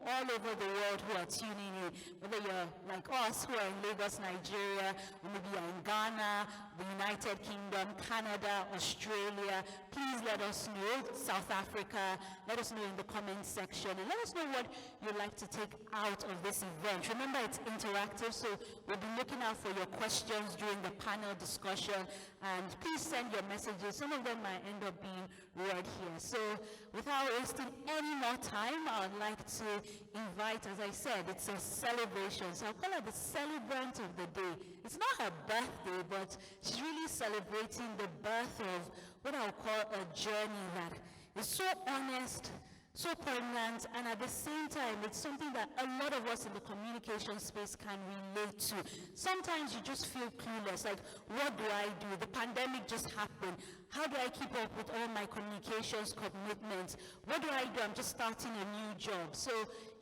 all over the world who are tuning in, whether you're like us who are in Lagos, Nigeria, or maybe you're in Ghana, the United Kingdom, Canada, Australia. Please let us know, South Africa, let us know in the comment section, and let us know what you'd like to take out of this event. Remember, it's interactive, so we'll be looking out for your questions during the panel discussion, and please send your messages. Some of them might end up being read here. So without wasting any more time, I would like to invite, as I said, it's a celebration, so I'll call her the celebrant of the day. It's not her birthday, but she's really celebrating the birth of what I'll call a journey that is so honest, so poignant, and at the same time, it's something that a lot of us in the communication space can relate to. Sometimes you just feel clueless, like, what do I do? The pandemic just happened. How do I keep up with all my communications commitments? What do I do? I'm just starting a new job. So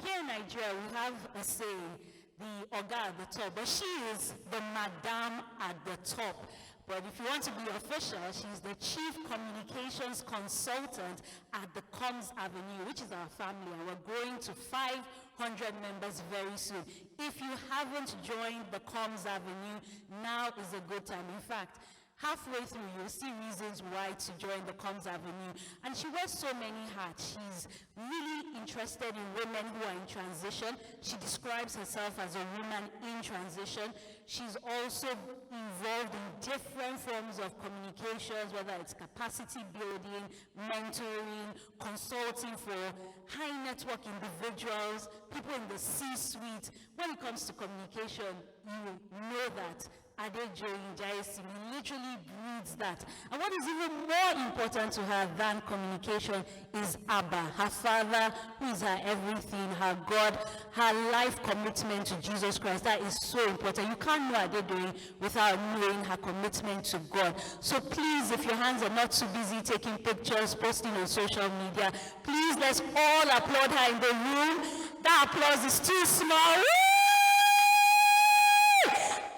here in Nigeria, we have a saying, the Oga at the top, but she is the Madame at the top. But if you want to be official, she's the Chief Communications Consultant at the Comms Avenue, which is our family, and we're growing to 500 members very soon. If you haven't joined the Comms Avenue, now is a good time. In fact, halfway through, you'll see reasons why to join the Comms Avenue. And she wears so many hats. She's really interested in women who are in transition. She describes herself as a woman in transition. She's also involved in different forms of communications, whether it's capacity building, mentoring, consulting for high network individuals, people in the C-suite. When it comes to communication, you know that Adejo Injaisi literally breeds that. And what is even more important to her than communication is Abba, her father, who is her everything, her God, her life commitment to Jesus Christ. That is so important. You can't know Adejo without knowing her commitment to God. So please, if your hands are not too busy taking pictures, posting on social media, please let's all applaud her in the room. That applause is too small. Woo!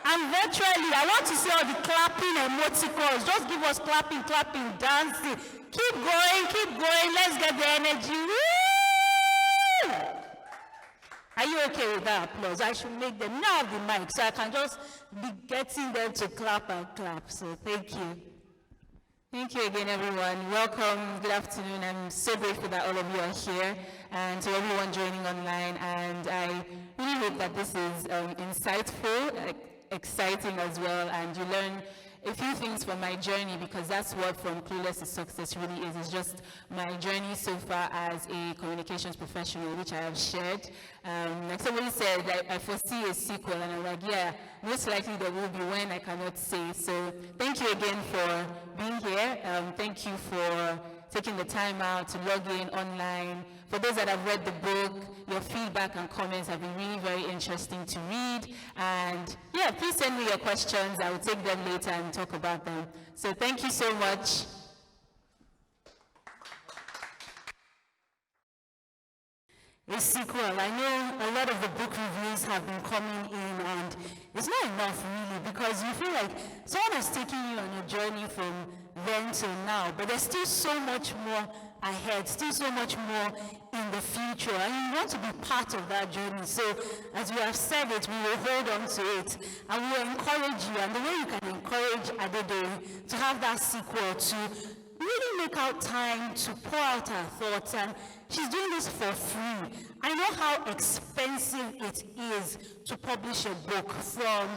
And virtually, I want to see all the clapping emoticons. Just give us clapping, clapping, dancing. Keep going. Let's get the energy. Woo! Are you okay with that applause? I should make them now have the mic so I can just be getting them to clap and clap. So thank you. Thank you again, everyone. Welcome. Good afternoon. I'm so grateful that all of you are here, and to everyone joining online. And I really hope that this is insightful, exciting as well, and you learn a few things from my journey, because that's what From Clueless to Success really is. It's just my journey so far as a communications professional, which I have shared. Like somebody said, I foresee a sequel, and I'm like, yeah, most likely there will be, when I cannot say. So thank you again for being here. Thank you for taking the time out to log in online. For those that have read the book, your feedback and comments have been really very interesting to read. And yeah, please send me your questions. I will take them later and talk about them. So thank you so much. A sequel. I know a lot of the book reviews have been coming in, and it's not enough really, because you feel like someone has taken you on a journey from then till now, but there's still so much more ahead, still so much more in the future, and you want to be part of that journey. So as you have said it, we will hold on to it, and we will encourage you, and the way you can encourage Adedoyin to have that sequel, to really make out time to pour out her thoughts. And she's doing this for free. I know how expensive it is to publish a book, from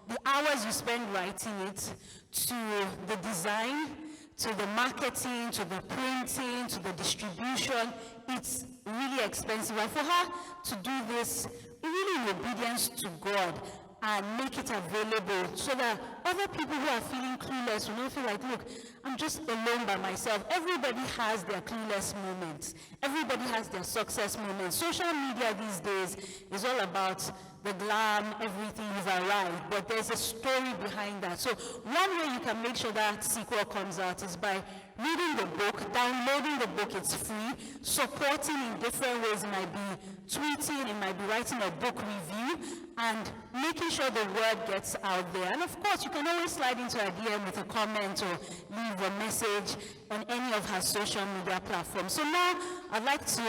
the hours you spend writing it, to the design, to the marketing, to the printing, to the distribution. It's really expensive. And for her to do this really in obedience to God and make it available, so that other people who are feeling clueless will not feel like, look, I'm just alone by myself. Everybody has their clueless moments. Everybody has their success moments. Social media these days is all about the glam, everything, you've arrived, but there's a story behind that. So one way you can make sure that sequel comes out is by reading the book, downloading the book, it's free, supporting in different ways. It might be tweeting, it might be writing a book review, and making sure the word gets out there. And of course, you can can always slide into her DM with a comment or leave a message on any of her social media platforms. So now I'd like to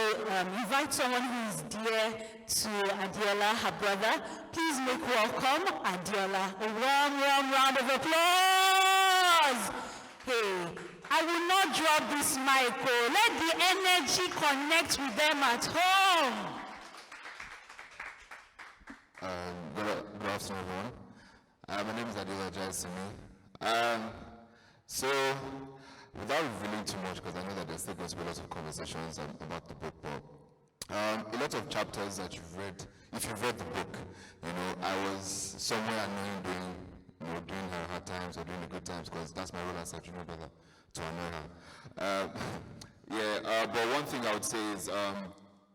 invite someone who is dear to Adiola, her brother. Please make welcome Adiola. A warm, warm round of applause. Hey, I will not drop this mic. Oh. Let the energy connect with them at home. Good afternoon, everyone. My name is Adiola Jaisimi. So, without revealing too much, because I know that there's still going to be lots of conversations about the book, but a lot of chapters that you've read, if you've read the book, I was somewhere annoying during her hard times or during the good times, because that's my role as a junior brother, to annoy her. But one thing I would say is,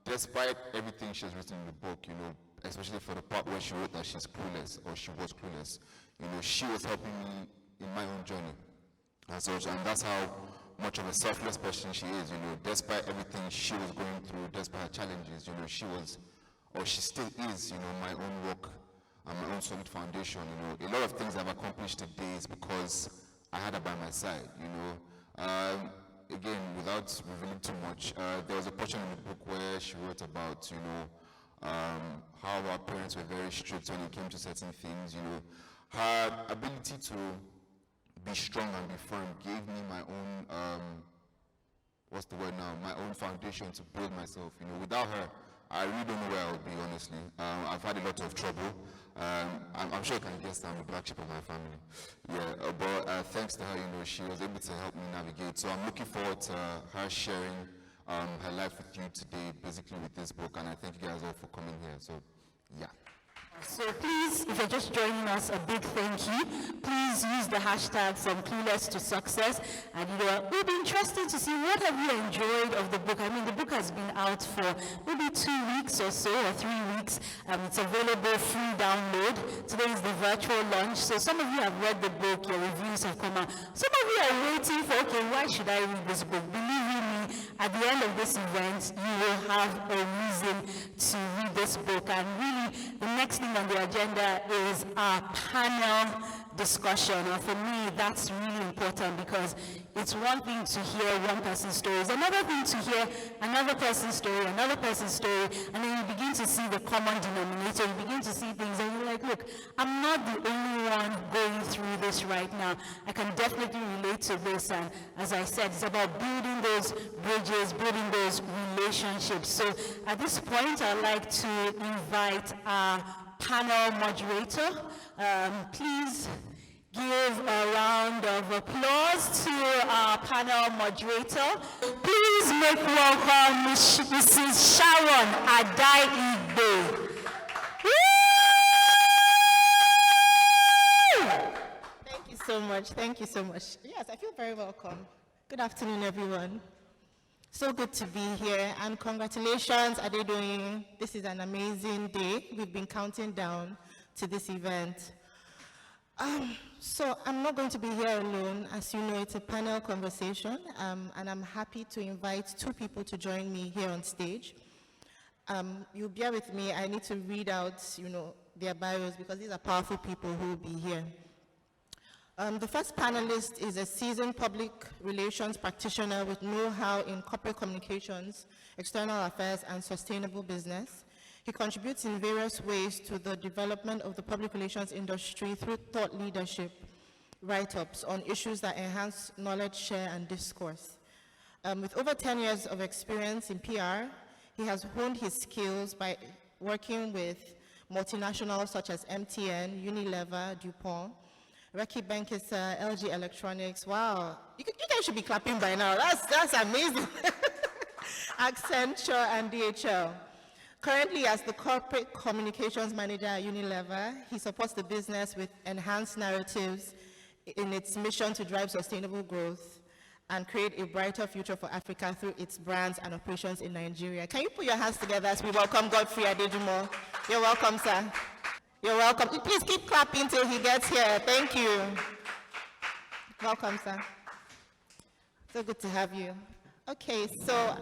despite everything she's written in the book, especially for the part where she wrote that she's clueless, or she was clueless, she was helping me in my own journey and such, and that's how much of a selfless person she is, despite everything she was going through, despite her challenges, she was, or she still is, my own work and my own solid foundation, a lot of things I've accomplished today is because I had her by my side, Again, without revealing too much, there was a portion in the book where she wrote about, how our parents were very strict when it came to certain things, Her ability to be strong and be firm gave me my own, my own foundation to build myself. Without her, I really don't know where I would be, honestly. I've had a lot of trouble. I'm sure you can guess I'm the black sheep of my family. But thanks to her, she was able to help me navigate. So I'm looking forward to her sharing her life with you today, basically with this book, and I thank you guys all for coming here. So, yeah. So please, if you're just joining us, a big thank you. Please use the hashtag from Clueless to Success, and it will be interesting to see what have you enjoyed of the book. I mean, the book has been out for maybe 2 weeks or so, or 3 weeks. It's available free download. Today is the virtual launch. So some of you have read the book, your reviews have come out. Some of you are waiting for, okay, why should I read this book? Believe you me, at the end of this event, you will have a reason to read this book. And really, the next thing on the agenda is our panel discussion. And for me, that's really important because it's one thing to hear one person's story. It's another thing to hear another person's story, and then you begin to see the common denominator. You begin to see things, and you're like, look, I'm not the only one going through this right now. I can definitely relate to this. And as I said, it's about building those bridges, building those relationships. So at this point, I'd like to invite our panel moderator. Please give a round of applause to our panel moderator. Please make welcome Mrs. Sharon Adai-Igbo. Thank you so much. Thank you so much. Yes, I feel very welcome. Good afternoon, everyone. So good to be here, and congratulations, Adedoyin. This is an amazing day. We've been counting down to this event. So I'm not going to be here alone. As you know, it's a panel conversation, and I'm happy to invite 2 people to join me here on stage. You'll bear with me. I need to read out, their bios, because these are powerful people who will be here. The first panelist is a seasoned public relations practitioner with know-how in corporate communications, external affairs, and sustainable business. He contributes in various ways to the development of the public relations industry through thought leadership write-ups on issues that enhance knowledge share and discourse. With over 10 years of experience in PR, he has honed his skills by working with multinationals such as MTN, Unilever, DuPont, Reckitt Benckiser, LG Electronics. Wow, you guys should be clapping by now. That's amazing. Accenture and DHL. Currently, as the corporate communications manager at Unilever, he supports the business with enhanced narratives in its mission to drive sustainable growth and create a brighter future for Africa through its brands and operations in Nigeria. Can you put your hands together as we welcome Godfrey Adejumo? You're welcome, sir. You're welcome. Please keep clapping till he gets here. Thank you. Welcome, sir. So good to have you. Okay, so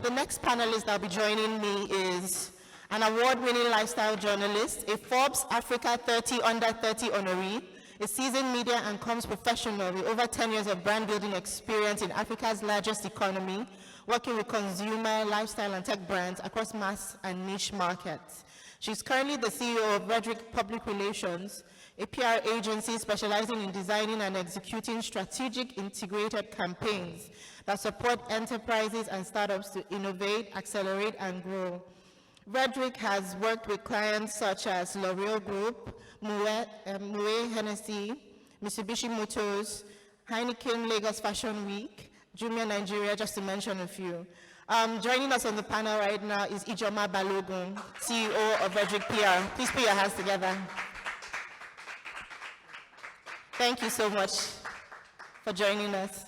the next panelist that'll be joining me is an award-winning lifestyle journalist, a Forbes Africa 30 Under 30 honoree, a seasoned media and comms professional with over 10 years of brand building experience in Africa's largest economy, working with consumer, lifestyle, and tech brands across mass and niche markets. She's currently the CEO of Redrick Public Relations, a PR agency specializing in designing and executing strategic integrated campaigns that support enterprises and startups to innovate, accelerate, and grow. Redrick has worked with clients such as L'Oreal Group, Moët Hennessy, Mitsubishi Motors, Heineken Lagos Fashion Week, Jumia Nigeria, just to mention a few. Joining us on the panel right now is Ijoma Balogun, CEO of Redrick PR. Please put your hands together. Thank you so much for joining us.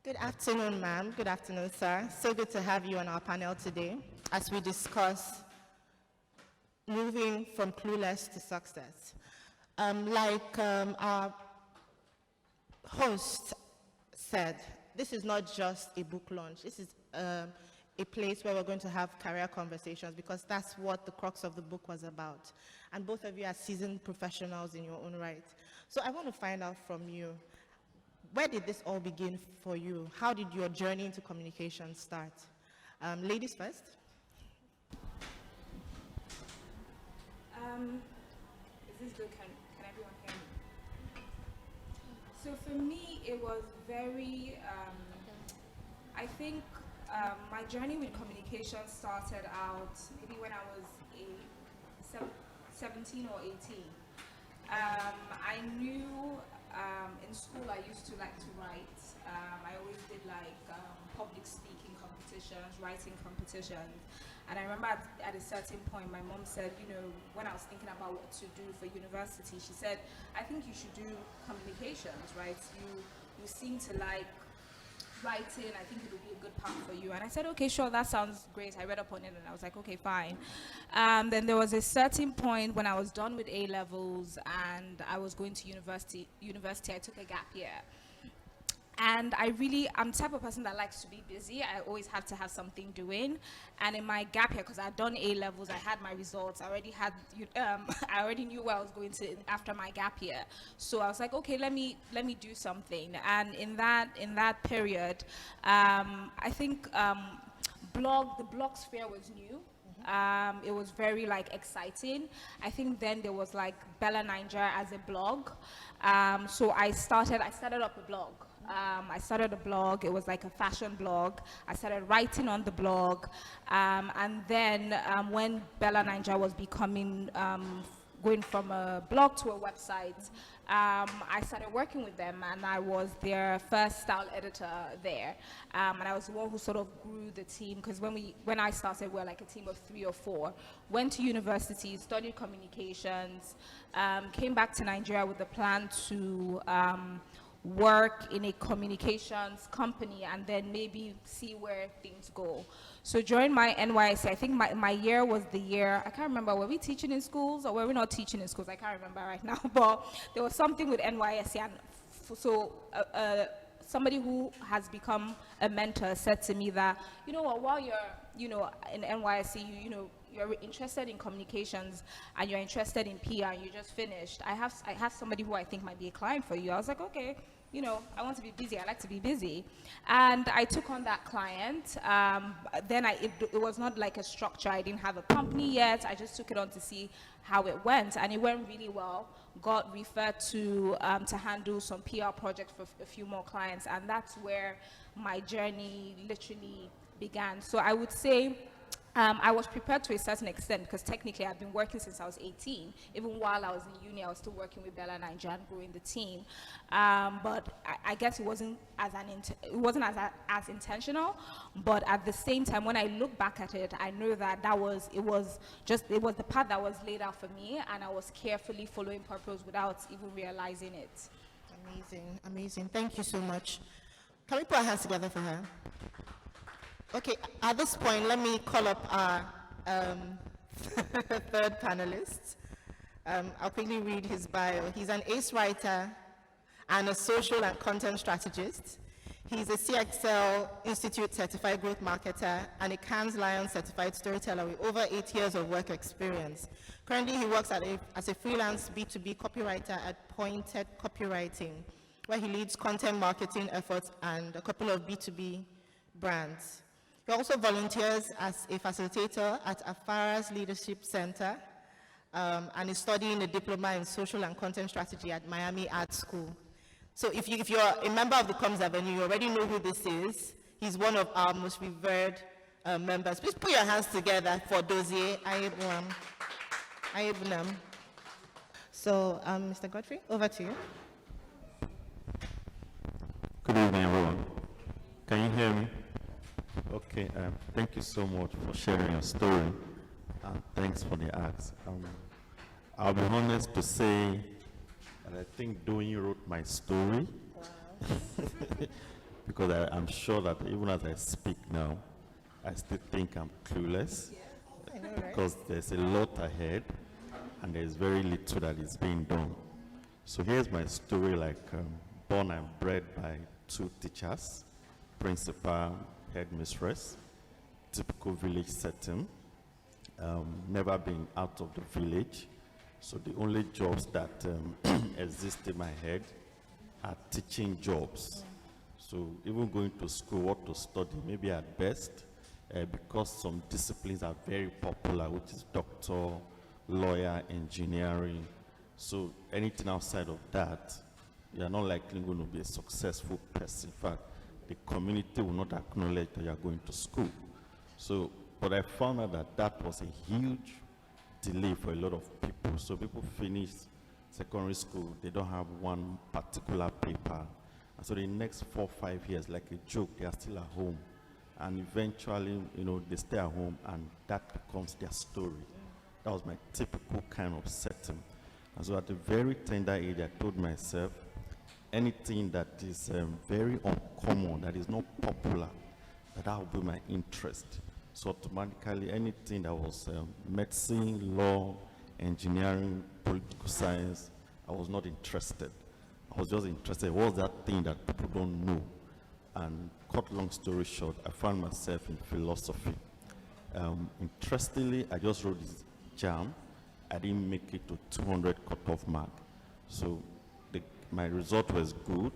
Good afternoon, ma'am. Good afternoon, sir. So good to have you on our panel today as we discuss moving from clueless to success. Like our host said, this is not just a book launch. This is a place where we're going to have career conversations, because that's what the crux of the book was about. And both of you are seasoned professionals in your own right. So I want to find out from you, where did this all begin for you? How did your journey into communication start? Ladies first. Is this good? Can everyone hear me? So for me, it was very, I think my journey with communication started out maybe when I was 17 or 18. I knew in school I used to like to write. I always did like public speaking competitions, writing competitions. And I remember at a certain point my mom said, you know, when I was thinking about what to do for university, she said, I think you should do communications, right? You seem to like writing, I think it would be a good path for you. And I said, okay, sure, that sounds great. I read up on it and I was like, okay, fine. Then there was a certain point when I was done with A-levels and I was going to university, I took a gap year. And I'm the type of person that likes to be busy. I always have to have something doing. And in my gap year, because I had done A-levels, I had my results, I already knew where I was going to after my gap year. So I was like, okay, let me do something. And in that period, I think the blog sphere was new. It was very like exciting. I think then there was like Bella Niger as a blog. So I started up a blog. I started a blog. It was like a fashion blog. I started writing on the blog. And then when Bella Niger was becoming, going from a blog to a website, I started working with them, and I was their first style editor there. And I was the one who sort of grew the team, because when I started, we were like a team of 3 or 4. Went to university, studied communications, came back to Nigeria with the plan to work in a communications company and then maybe see where things go. So during my NYSC, I think my year was the year, I can't remember, were we teaching in schools or were we not teaching in schools? I can't remember right now, but there was something with NYSC, and so somebody who has become a mentor said to me that, you know what, while you're, in NYSC, you're interested in communications and you're interested in PR and you just finished, I have somebody who I think might be a client for you. I was like, okay, I want to be busy. I like to be busy. And I took on that client. Then it was not like a structure. I didn't have a company yet. I just took it on to see how it went. And it went really well. Got referred to handle some PR projects for a few more clients. And that's where my journey literally began. So I would say I was prepared to a certain extent, because technically I've been working since I was 18. Even while I was in uni, I was still working with Bella Niger and growing the team. But I guess it wasn't as intentional. But at the same time, when I look back at it, I know that it was the path that was laid out for me, and I was carefully following purpose without even realizing it. Amazing, amazing. Thank you so much. Can we put our hands together for her? Okay, at this point, let me call up our third panelist. I'll quickly read his bio. He's an ace writer and a social and content strategist. He's a CXL Institute certified growth marketer and a Cannes Lion certified storyteller with over 8 years of work experience. Currently, he works as a freelance B2B copywriter at Pointed Copywriting, where he leads content marketing efforts and a couple of B2B brands. He also volunteers as a facilitator at Afara's Leadership Center and is studying a diploma in social and content strategy at Miami Art School. So if you're a member of the Comms Avenue, you already know who this is. He's one of our most revered members. Please put your hands together for Dozier Ayebunam. So, Mr. Godfrey, over to you. Good evening, everyone. Can you hear me? Okay, thank you so much for sharing your story, and thanks for the acts. I'll be honest to say that I think Doyin wrote my story. Wow. Because I'm sure that even as I speak now, I still think I'm clueless. Yeah, I know, right? Because there's a lot ahead, and there's very little that is being done. So here's my story, born and bred by 2 teachers, principal, headmistress, typical village setting, never been out of the village. So the only jobs that exist in my head are teaching jobs. So even going to school, what to study, maybe at best, because some disciplines are very popular, which is doctor, lawyer, engineering. So anything outside of that, you are not likely going to be a successful person. In fact, the community will not acknowledge that you are going to school. So, but I found out that that was a huge delay for a lot of people. So people finish secondary school, they don't have one particular paper. And so the next 4 or 5 years, like a joke, they are still at home. And eventually, they stay at home and that becomes their story. That was my typical kind of setting. And so at a very tender age, I told myself, anything that is very uncommon, that is not popular, that will be my interest. So automatically, anything that was medicine, law, engineering, political science, I was not interested. I was just interested, what was that thing that people don't know? And cut long story short, I found myself in philosophy. Interestingly, I just wrote this JAM. I didn't make it to 200 cutoff mark. So my result was good.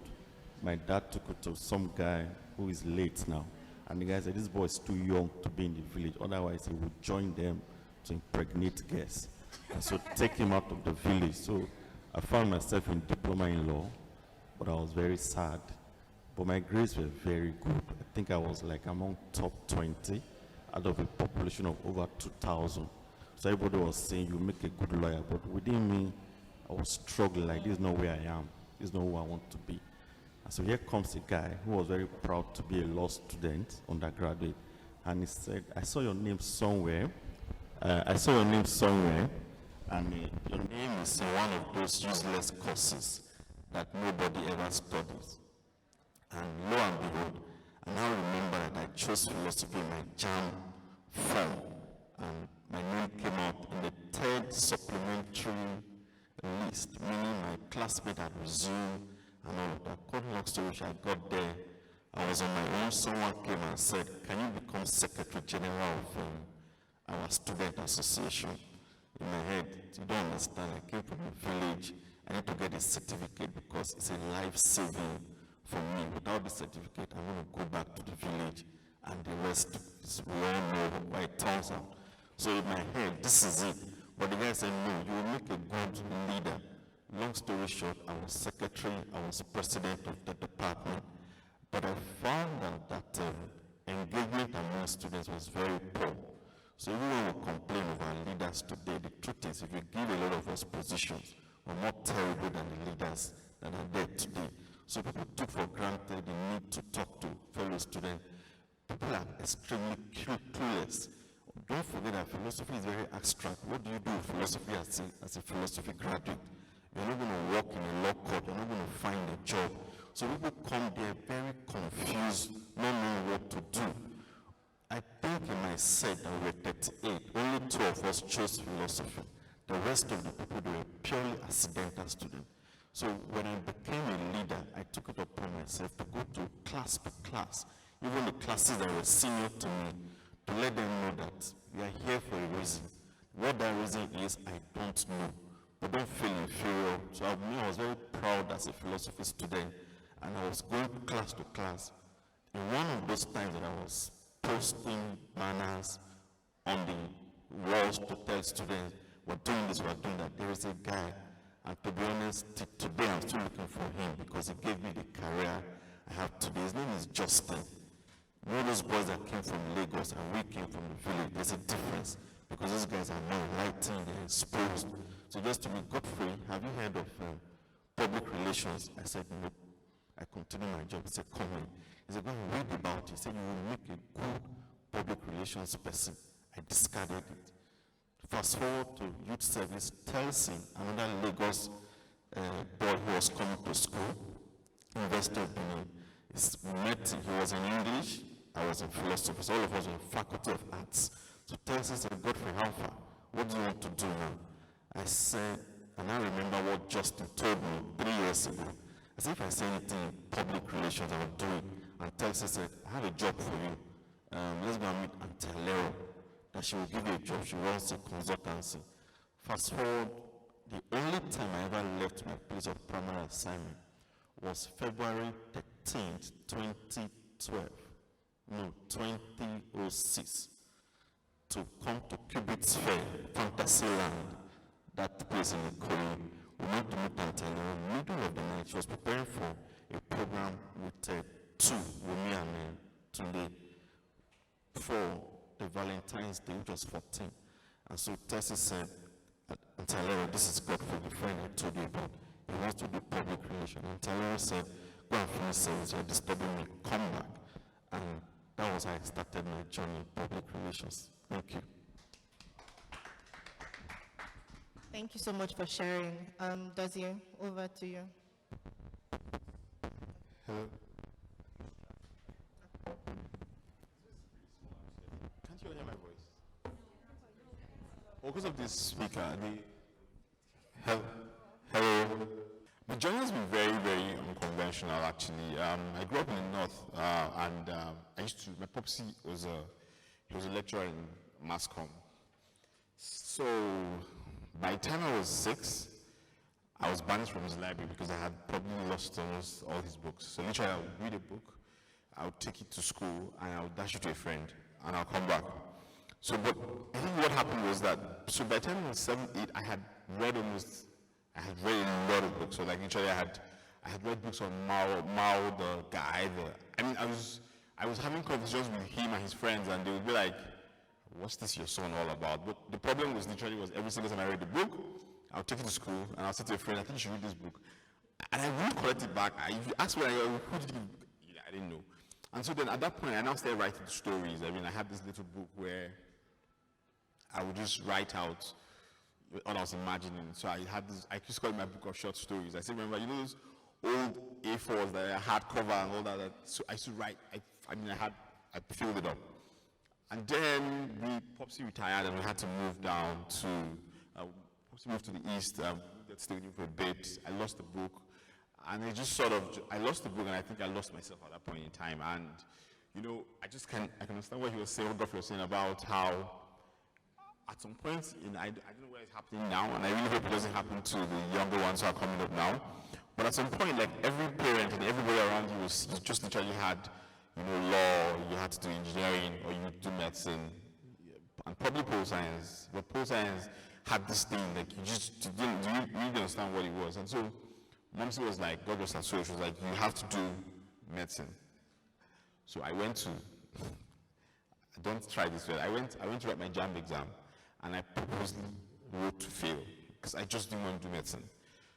My dad took it to some guy who is late now. And the guy said, this boy is too young to be in the village. Otherwise, he would join them to impregnate girls. And so take him out of the village. So I found myself in diploma in law, but I was very sad. But my grades were very good. I think I was among top 20 out of a population of over 2,000. So everybody was saying, you make a good lawyer. But within me, I was struggling, this is not where I am. This is not who I want to be. And so here comes a guy who was very proud to be a law student, undergraduate. And he said, I saw your name somewhere. And your name is in one of those useless courses that nobody ever studies. And lo and behold, I now remember that I chose philosophy in my JAM form. And my name came out in the 3rd supplementary list, meaning my classmate had resumed and all of that. Cut long story short, I got there. I was on my own. Someone came and said, can you become Secretary General of our student association? In my head, you don't understand. I came from a village. I need to get a certificate because it's a life-saving for me. Without the certificate, I'm going to go back to the village and the rest, we all know why it turns out. So in my head, this is it. But the guy said, no, you will make a good leader. Long story short, I was secretary, I was president of the department. But I found out that engagement among students was very poor. So even when we complain of our leaders today, the truth is if you give a lot of us positions, we're more terrible than the leaders that are there today. So people took for granted the need to talk to fellow students. People are extremely clueless. Don't forget that philosophy is very abstract. What do you do with philosophy as a philosophy graduate? You're not going to work in a law court. You're not going to find a job. So people come there very confused, not knowing what to do. I think in my set that we were 38, only 2 of us chose philosophy. The rest of the people, they were purely accidental students. So when I became a leader, I took it upon myself to go to class, even the classes that were senior to me, to let them know that we are here for a reason. What that reason is, I don't know. But don't feel inferior. So I was very proud as a philosophy student, and I was going class to class. In one of those times that I was posting banners on the walls to tell students, we're doing this, we're doing that, there is a guy, and to be honest, today I'm still looking for him because he gave me the career I have today. His name is Justin. You know those boys that came from Lagos and we came from the village, there's a difference because those guys are now enlightened, they're exposed. So just to me, Godfrey, have you heard of public relations? I said, no. I continued my job. He said, come in. He said, go and read about it. He said, you will make a good public relations person. I discarded it. Fast forward to youth service, Telsin, another Lagos boy who was coming to school, University of Benin. We met him. He was in English, I was in philosophy, so all of us were in Faculty of Arts. So Telsin said, Godfrey, how far? What do you want to do now? I said, and I remember what Justin told me 3 years ago. I said, if I say anything in public relations, I will do it. And Telsin said, I have a job for you. Let's go and meet Auntie Alero, that she will give you a job. She runs a consultancy. Fast forward, the only time I ever left my place of primary assignment was February 13th, 2012. No, 2006. To come to Cubit's Fair, Fantasyland, that place in Ikoyi. We went to meet Auntie Alero in the middle of the night. She was preparing for a program with two, Wumi and Tunde, for the Valentine's Day, which was 14. And so Tessie said, Auntie Alero, this is Godfrey, the friend I told you about. He wants to do public relations. Auntie Alero said, go and finish service, you're disturbing me, come back. And that was how I started my journey in public relations. Thank you. Thank you so much for sharing. Dozier, over to you. Hello. Can't you hear my voice? Oh, because of this speaker, hello. My journey has been very, very unconventional, actually. I grew up in the north, and my popsy was a lecturer in mass comm. So by the time I was 6, I was banished from his library because I had probably lost almost all his books. So literally, I would read a book, I would take it to school, and I would dash it to a friend, and I'll come back. So, but I think what happened was that, so by the time I was 7, 8, I had read a lot of books. So like literally, I had read books on Mao, the guy, I was having conversations with him and his friends, and they would be like, what's this your son all about? But the problem was literally every single time I read the book, I'll take it to school and I'll say to a friend, I think you should read this book. And I wouldn't collect it back. If you ask me, who did you, I didn't know. And so then at that point, I now started writing stories. I had this little book where I would just write out what I was imagining. So I used to call it my book of short stories. I still remember, those old A4s that are hardcover and all that. So I used to write, I filled it up. And then Popsy retired and we had to move down to, Popsy moved to the east, that stayed with him for a bit. I lost the book. And I lost the book and I think I lost myself at that point in time. And, I can understand what he was saying, what Godfrey was saying about how at some point, I don't know where it's happening now, and I really hope it doesn't happen to the younger ones who are coming up now. But at some point, like every parent and everybody around you just literally had, law, you had to do engineering, or you would do medicine, and probably pole science. But pole science had this thing, like you didn't understand what it was. And so Momsy was like, God was so she was like, you have to do medicine. So I went to, don't try this way, I went to write my JAMB exam, and I purposely wrote to fail, because I just didn't want to do medicine.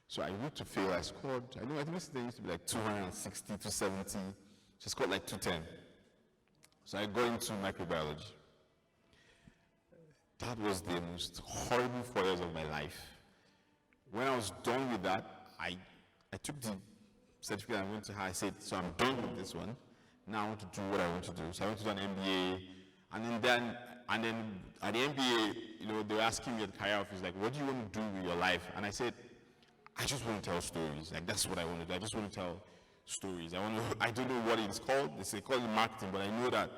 So I wrote to fail, I scored, I think there used to be like 260, 270, so I scored like 210. So I got into microbiology. That was the most horrible 4 years of my life. When I was done with that, I took the certificate and went to her, I said, so I'm done with this one, now I want to do what I want to do. So I went to do an MBA, and then at the MBA, they were asking me at the career office, like, what do you want to do with your life? And I said, I just want to tell stories. Like that's what I want to do. I just want to tell stories. I don't know what it's called. They call it marketing, but I know that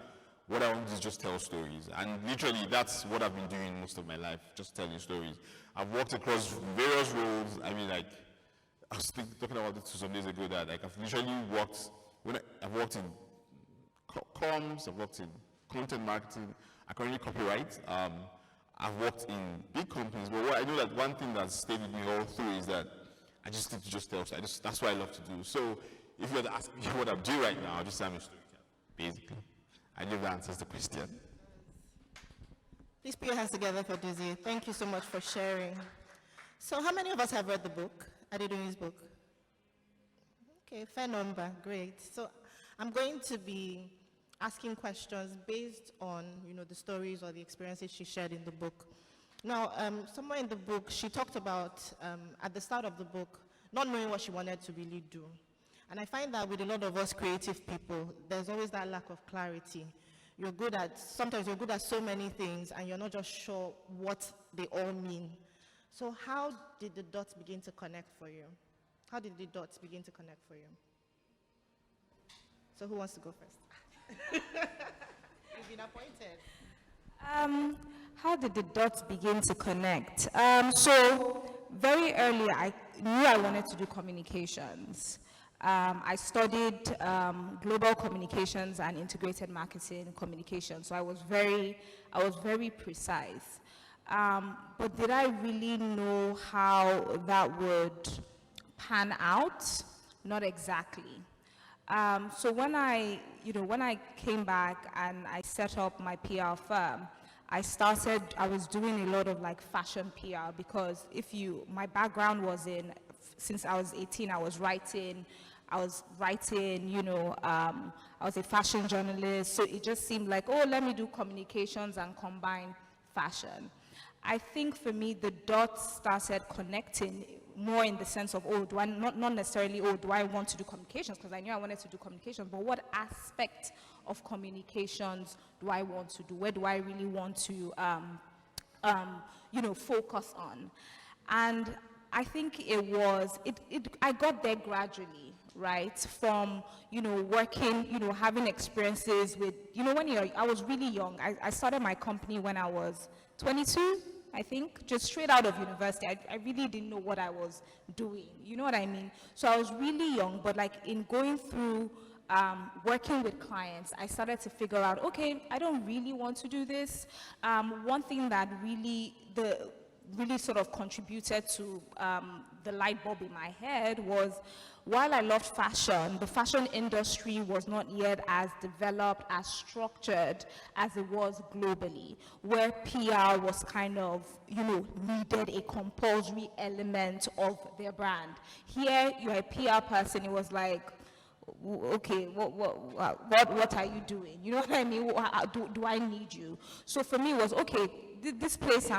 what I want to do is just tell stories. And literally, that's what I've been doing most of my life, just telling stories. I've worked across various roles. I mean, like, I was talking about this some days ago that, like, I've literally worked, I've worked in comms, I've worked in content marketing, I currently copyright. I've worked in big companies, but I know that one thing that stayed with me all through is that I just need to just tell stories. That's what I love to do. So if you were to ask me what I'm doing right now, I'll just say I'm a storyteller, basically. I know that answers the question. Please put your hands together for Dizzy. Thank you so much for sharing. So how many of us have read the book? Adedoyin's book? Okay, fair number, great. So I'm going to be asking questions based on, the stories or the experiences she shared in the book. Now, somewhere in the book, she talked about, at the start of the book, not knowing what she wanted to really do. And I find that with a lot of us creative people, there's always that lack of clarity. Sometimes you're good at so many things and you're not just sure what they all mean. So how did the dots begin to connect for you? How did the dots begin to connect for you? So who wants to go first? You've been appointed. How did the dots begin to connect? So very early, I knew I wanted to do communications. I studied global communications and integrated marketing communications, so I was very precise. But did I really know how that would pan out? Not exactly. So when I came back and I set up my PR firm, I was doing a lot of like fashion PR because my background was since I was 18, I was writing, I was a fashion journalist, so it just seemed like, let me do communications and combine fashion. I think for me, the dots started connecting more in the sense of, not necessarily, do I want to do communications, because I knew I wanted to do communications, but what aspect of communications do I want to do? Where do I really want to, focus on? And I think I got there gradually, right? From, working, having experiences with, I was really young. I started my company when I was 22, I think, just straight out of university. I really didn't know what I was doing. You know what I mean? So I was really young, but like in going through working with clients, I started to figure out, okay, I don't really want to do this. One thing that really sort of contributed to the light bulb in my head was, while I loved fashion, the fashion industry was not yet as developed, as structured as it was globally, where PR was kind of, needed a compulsory element of their brand. Here, you're a PR person, it was like, okay, what are you doing? You know what I mean? Do I need you? So for me, it was, okay, this space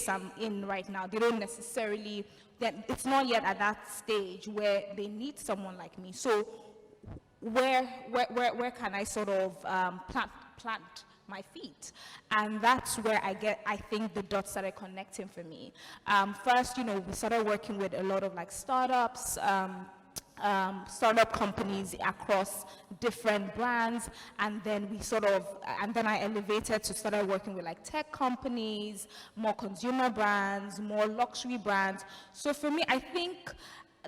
I'm in right now, they don't necessarily, it's not yet at that stage where they need someone like me. So where can I sort of plant my feet? And that's where I think the dots started connecting for me. First, we started working with a lot of like startups, startup companies across different brands, and then I elevated to start working with like tech companies, more consumer brands, more luxury brands. So for me, I think,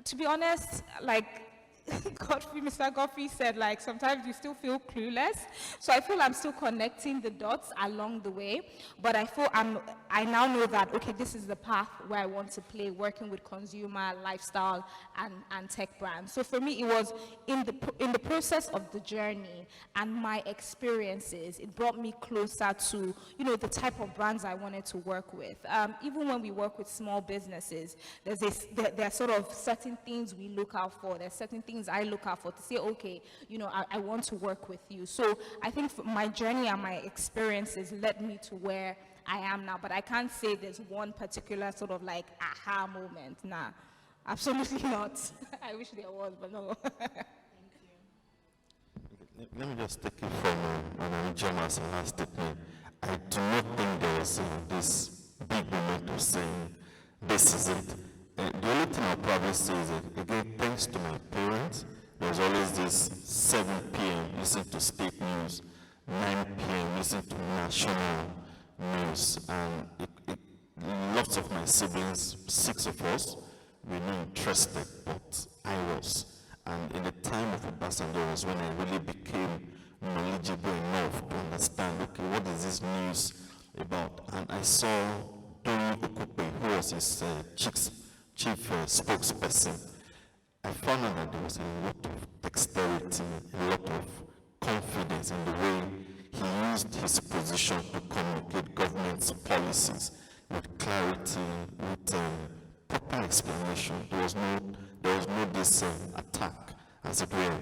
to be honest, like Mr. Godfrey said, like, sometimes you still feel clueless. So I feel I'm still connecting the dots along the way, but I feel I now know that, okay, this is the path where I want to play, working with consumer, lifestyle, and tech brands. So for me, it was in the process of the journey and my experiences, it brought me closer to, the type of brands I wanted to work with. Even when we work with small businesses, there are sort of certain things we look out for. There's certain things I look out for to say, okay, I want to work with you. So I think my journey and my experiences led me to where I am now, but I can't say there's one particular sort of like aha moment. Nah, absolutely not. I wish there was, but no. Let me just take it from Gemma's last statement. I do not think there was this big moment of saying, this is it. the only thing I'll probably say is that, again, thanks to my parents, there's always this 7 p.m. listening to state news, 9 p.m. listening to national news, and lots of my siblings, 6 of us, were not interested, but I was. And in the time of Obasanjo was when I really became knowledgeable enough to understand, okay, what is this news about? And I saw Tony Okupe, who was his chief spokesperson. I found out that there was a lot of dexterity, a lot of confidence in the way he used his position to communicate government's policies with clarity, with proper explanation. There was no this attack, as it were.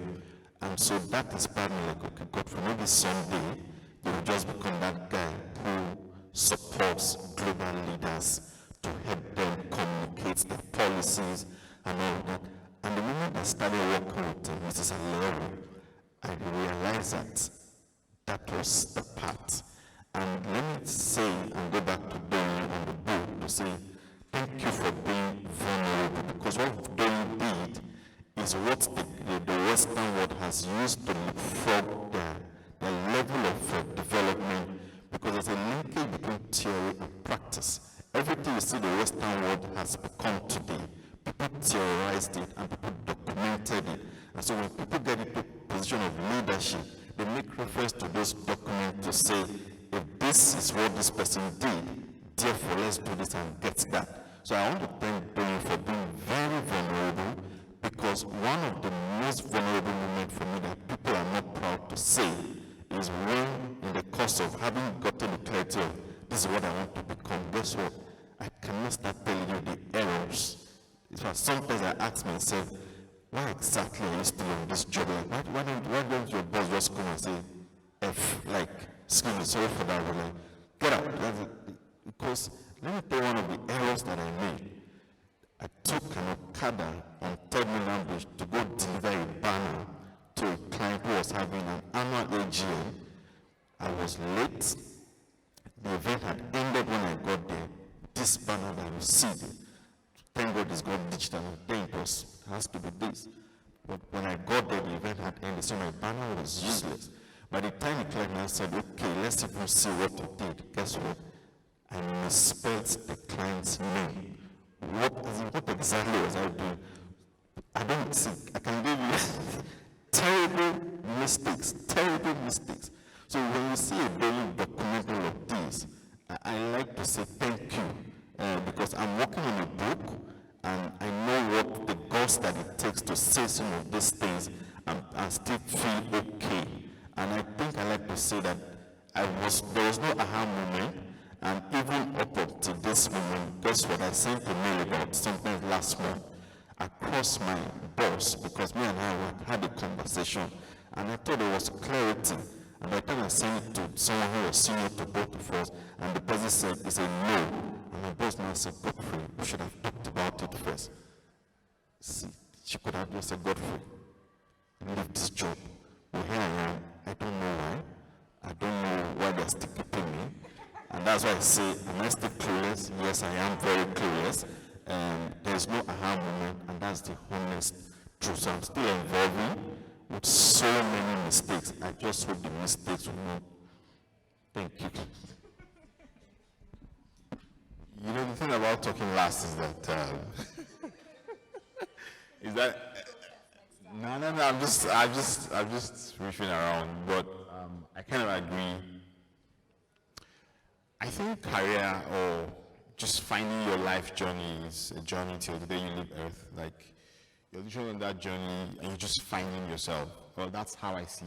And so that inspired me, like, okay, Godfrey, maybe someday you will just become that guy who supports global leaders to help them communicate their policies and all that. And the moment I started working with Mrs. Alero, I realized that that was the path. And let me say, and go back to Donnie on the book, to say, thank you for being vulnerable, because what Donnie did is what the Western world has used to leapfrog the level of development, because there's a linkage between theory and practice. Everything you see the Western world has become today, people theorized it and people documented it. And so when people get into a position of leadership, they make reference to those documents to say, if this is what this person did, therefore let's do this and get that. So I want to thank Donnie for being very vulnerable, because one of the most vulnerable moments for me that people are not proud to say is when, in the course of having gotten the clarity of this is what I want to become, guess what? I cannot start telling you the errors. Sometimes I ask myself, why exactly are you still on this job? Like, why don't your boss just come and say, F, like, excuse me, sorry for that, but like, get out. Because let me tell you one of the errors that I made. I took an Okada on 3rd Mainland Bridge to go deliver a banner to a client who was having an annual AGM. I was late. The event had ended when I got there. This banner that you see there, thank God it's got digital. Then it has to be this. But when I got there, the event had ended, so my banner was useless. By the time the client said, okay, let's even see what you did, guess what? I misspelled the client's name. What exactly was I doing? I don't see. I can give you terrible mistakes. So when you see a daily documental of this, I like to say thank you, because I'm working on a book and I know what the guts that it takes to say some of these things and still feel okay. And I think I like to say that there was no aha moment. And even up until this moment, guess what? I sent a mail about something last month across my boss, because me and I had a conversation, and I thought there was clarity. And by the time I sent it to someone who was senior to both of us, and the person said, it's a no. And my boss now said, Godfrey, we should have talked about it first. See, she could have just said, Godfrey, leave this job. Well, here I am. I don't know why. I don't know why they're still keeping me. And that's why I say, am I still clueless? Yes, I am very clueless. There's no aha moment, and that's the honest truth. So I'm still evolving with so many mistakes. I just hope the mistakes will not. Thank you. You know, the thing about talking last is that, no, I'm just riffing around, but I kind of agree. I think career or just finding your life journey is a journey till the day you leave Earth. Like, you're literally on that journey and you're just finding yourself. Well, that's how I see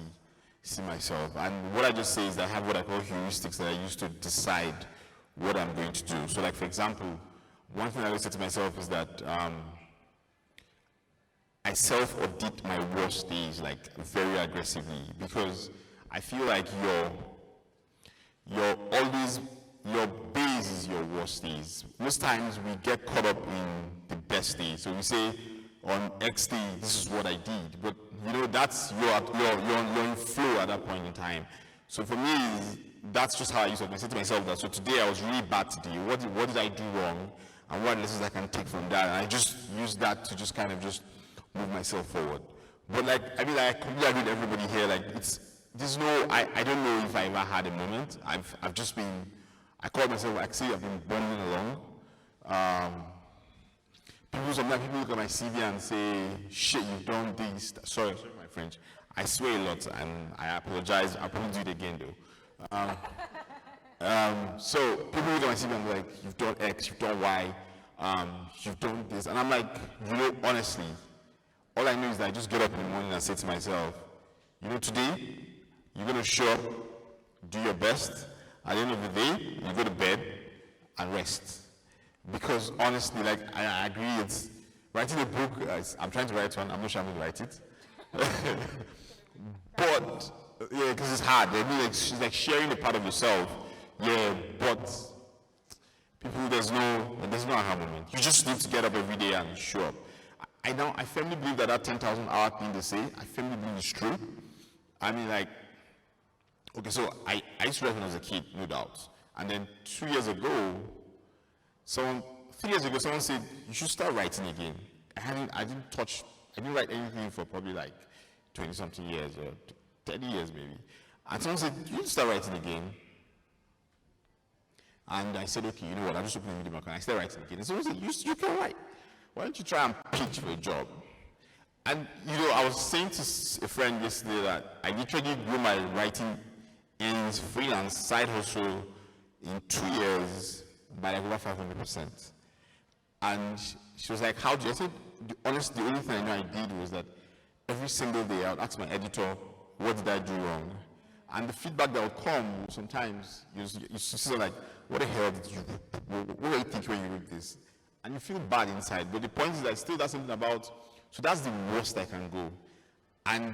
myself. And what I just say is that I have what I call heuristics that I use to decide what I'm going to do. So, like, for example, one thing I always say to myself is that I self-audit my worst days, like, very aggressively, because I feel like your base is your worst days. Most times we get caught up in the best days. So we say on X day, this is what I did. But you know, that's you're in flow at that point in time. So for me, that's just how I used to say to myself that, so today I was really bad today. What did I do wrong? and what lessons I can take from that. And I just use that to just kind of just move myself forward. But like, I mean, I completely agree with everybody here. Like, there's no, I don't know if I ever had a moment. I've just been, I call myself, actually, I've been bumbling along. Sometimes people look at my CV and say, shit, you've done this. Sorry my French. I swear a lot, and I apologize. I'll probably do it again, though. So people look at my CV and be like, you've done X, you've done Y, you've done this. And I'm like, honestly, all I know is that I just get up in the morning and say to myself, today, you're going to show up, do your best. At the end of the day, you go to bed and rest. Because honestly, like, I agree, it's writing a book, I'm trying to write one, I'm not sure I'm going to write it. But, yeah, because it's hard. I mean, it's like sharing a part of yourself. Yeah, but people, there's no aha moment. You just need to get up every day and show up. I firmly believe that 10,000 hour thing they say, I firmly believe it's true. I mean, like, okay, so I used to write when I was a kid, no doubt. And then 3 years ago, someone said, you should start writing again. I didn't write anything for probably like 20-something years or 30 years maybe. And someone said, you need to start writing again. And I said, okay, you know what, I'll just open a Medium account. I started writing again. And someone said, you can write. Why don't you try and pitch for a job? And, I was saying to a friend yesterday that I literally grew my writing in freelance side hustle in 2 years by like over 500%. And she was like, how do you? I said, honestly, the only thing I know I did was that every single day I would ask my editor, what did I do wrong? And the feedback that would come sometimes, you see like, what the hell did you, what were you thinking when you wrote this? And you feel bad inside. But the point is that still that's something about, so that's the worst I can go. And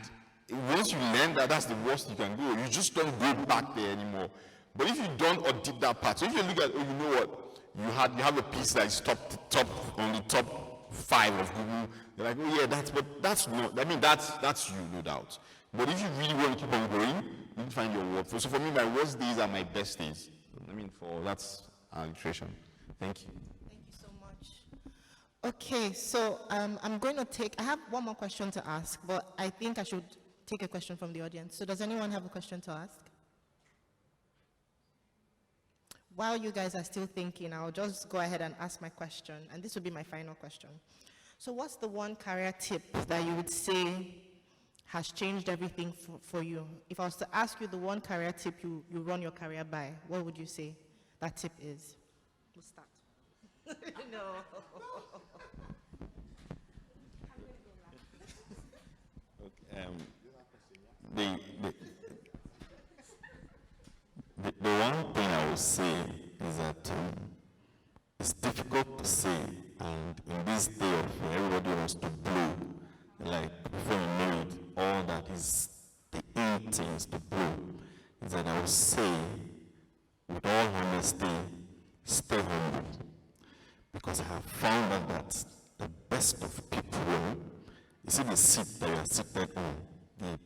once you learn that that's the worst you can go, you just don't go back there anymore. But if you don't audit that part, so if you look at, you know what, you have a piece that is top on the top 5 of Google, you're like, oh yeah, that's you, no doubt. But if you really want to keep on growing, you need to find your work. So for me, my worst days are my best days. That's illustration. Thank you. Thank you so much. Okay, so I have one more question to ask, but I think I should take a question from the audience. So does anyone have a question to ask? While you guys are still thinking, I'll just go ahead and ask my question, and this will be my final question. So what's the one career tip that you would say has changed everything for you? If I was to ask you the one career tip you run your career by, what would you say that tip is? We'll start. No. The one thing I would say is that it's difficult to say, and in this day of everybody wants to blow, like before you know it, all that is the in things to blow, is that I would say, with all honesty, stay humble. Because I have found out that the best of people, you see the seat that you are seated on, the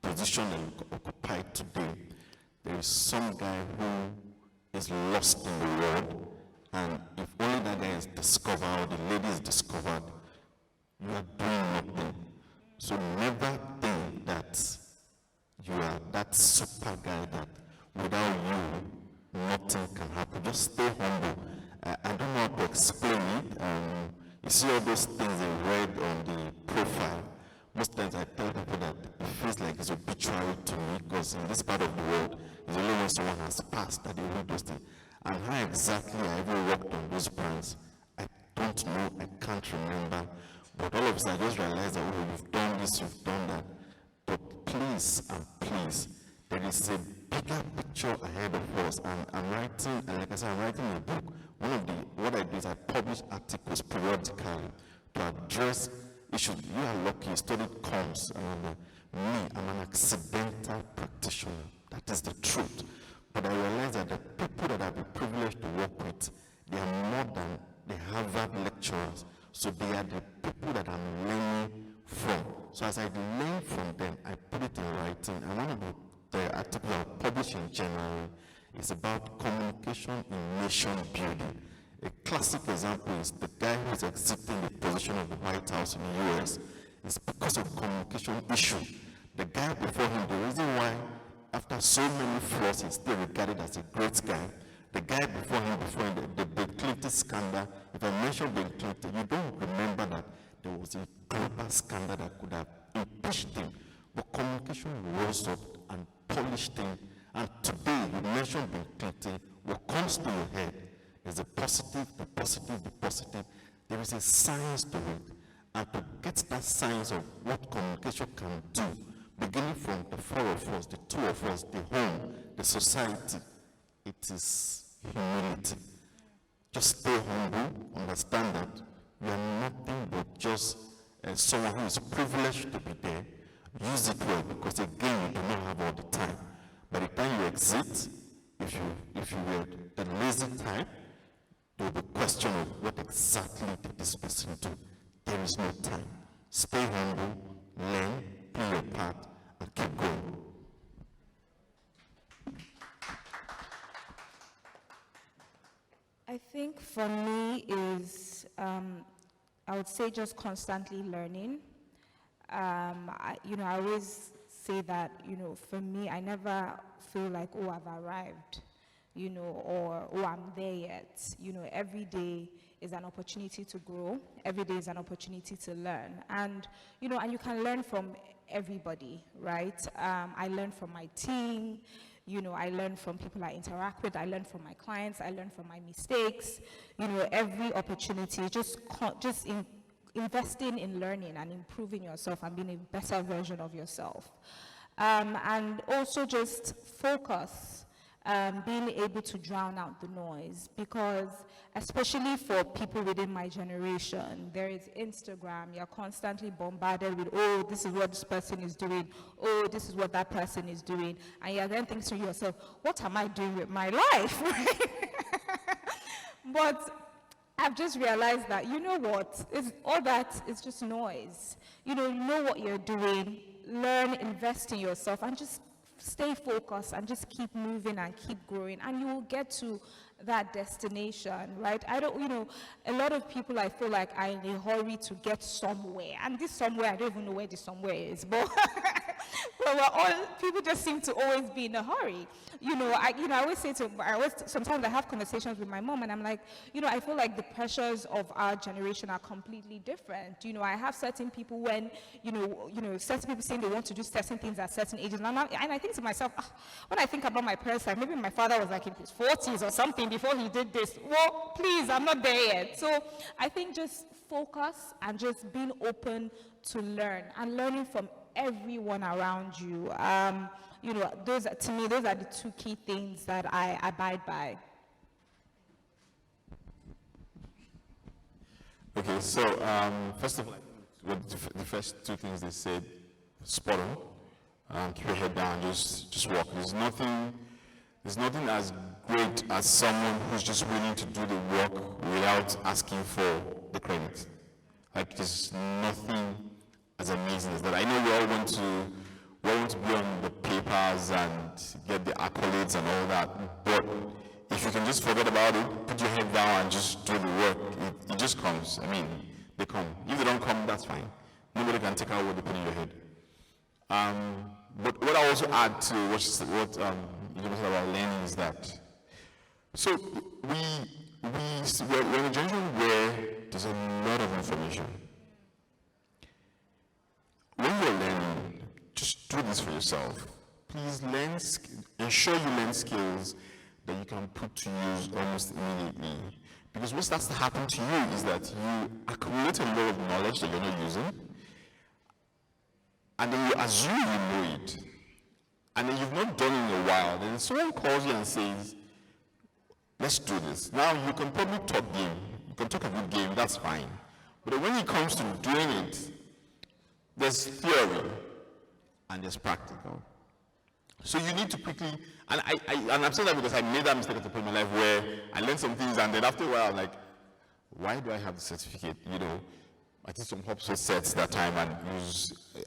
position that you occupy today, there is some guy who is lost in the world, and if only that guy is discovered, or the lady is discovered, you are doing nothing. So never think that you are that super guy that without you, nothing can happen. Just stay humble. I don't know how to explain it. You see all those things they read on the profile. Most times I tell people that it feels like it's obituary to me, because in this part of the world, it's only when someone has passed that they read those things. And how exactly I ever worked on those brands, I don't know, I can't remember. But all of a sudden I just realized that, oh, you've done this, you've done that. But please and please, there is a bigger picture ahead of us. And I'm writing, and like I said, I'm writing a book. What I do is I publish articles periodically to address issues. You are lucky, you studied comms, and me, I'm an accidental practitioner. That is the truth. But I realize that the people that I've been privileged to work with, they are more than the Harvard lecturers. So they are the people that I'm learning from. So as I learn from them, I put it in writing. And one of the articles I published in January is about communication in nation building. A classic example is the guy who is exiting the position of the White House in the US is because of communication issue. The guy before him, the reason why after so many flaws he's still regarded as a great guy, the guy before him, the Bill Clinton scandal, if I mention Bill Clinton, you don't remember that there was a global scandal that could have impeached him. But communication rose up and polished him. And today, you mention Bill Clinton, what comes to your head is the positive, the positive, the positive. There is a science to it. And to get that science of what communication can do, beginning from the four of us, the two of us, the home, the society, it is humility. Just stay humble, understand that you are nothing but just someone who is privileged to be there. Use it well, because again, you do not have all the time. By the time you exit, if you were the lazy type, there will be a question of what exactly did this person do. There is no time. Stay humble, learn, play your part, and keep going. I think for me is, I would say just constantly learning. I always say that, for me, I never feel like, oh, I've arrived, or, oh, I'm there yet. Every day is an opportunity to grow. Every day is an opportunity to learn. And, and you can learn from everybody, right? I learn from my team. I learn from people I interact with. I learn from my clients. I learn from my mistakes. Every opportunity, investing in learning and improving yourself and being a better version of yourself. And also just focus, being able to drown out the noise, because especially for people within my generation, there is Instagram. You're constantly bombarded with, oh, this is what this person is doing, oh, this is what that person is doing, and you're then thinking to yourself, what am I doing with my life? But I've just realized that, all that is just noise. Know what you're doing, learn, invest in yourself, and just stay focused and just keep moving and keep growing, and you will get to that destination, right? A lot of people, I feel like, are in a hurry to get somewhere, and this somewhere, I don't even know where this somewhere is, but people just seem to always be in a hurry. I always say sometimes I have conversations with my mom, and I'm like, I feel like the pressures of our generation are completely different. I have certain people when, certain people saying they want to do certain things at certain ages, and I think to myself, when I think about my parents, like maybe my father was like in his 40s or something before he did this. Well, please, I'm not there yet. So I think just focus and just being open to learn and learning from everyone around you. Those are the two key things that I abide by. Okay, so first of all, the first two things they said, spot on. Keep your head down, just walk. There's nothing as great as someone who's just willing to do the work without asking for the credit. Like, there's nothing as amazing as that. I know we all want to be on the papers and get the accolades and all that, but if you can just forget about it, put your head down and just do the work, it just comes. I mean, they come. If they don't come, that's fine. Nobody can take out what they put in your head. But what I also add to what you said about learning is that, so we're in a generation where there's a lot of information. When you're learning, just do this for yourself. Please ensure you learn skills that you can put to use almost immediately. Because what starts to happen to you is that you accumulate a lot of knowledge that you're not using, and then you assume you know it, and then you've not done it in a while. Then someone calls you and says, let's do this. Now you can probably talk game. You can talk a good game, that's fine. But when it comes to doing it, there's theory and there's practical. So you need to quickly, and I'm saying that because I made that mistake at the point in my life where I learned some things, and then after a while I'm like, why do I have the certificate? I did some hopscotch sets that time and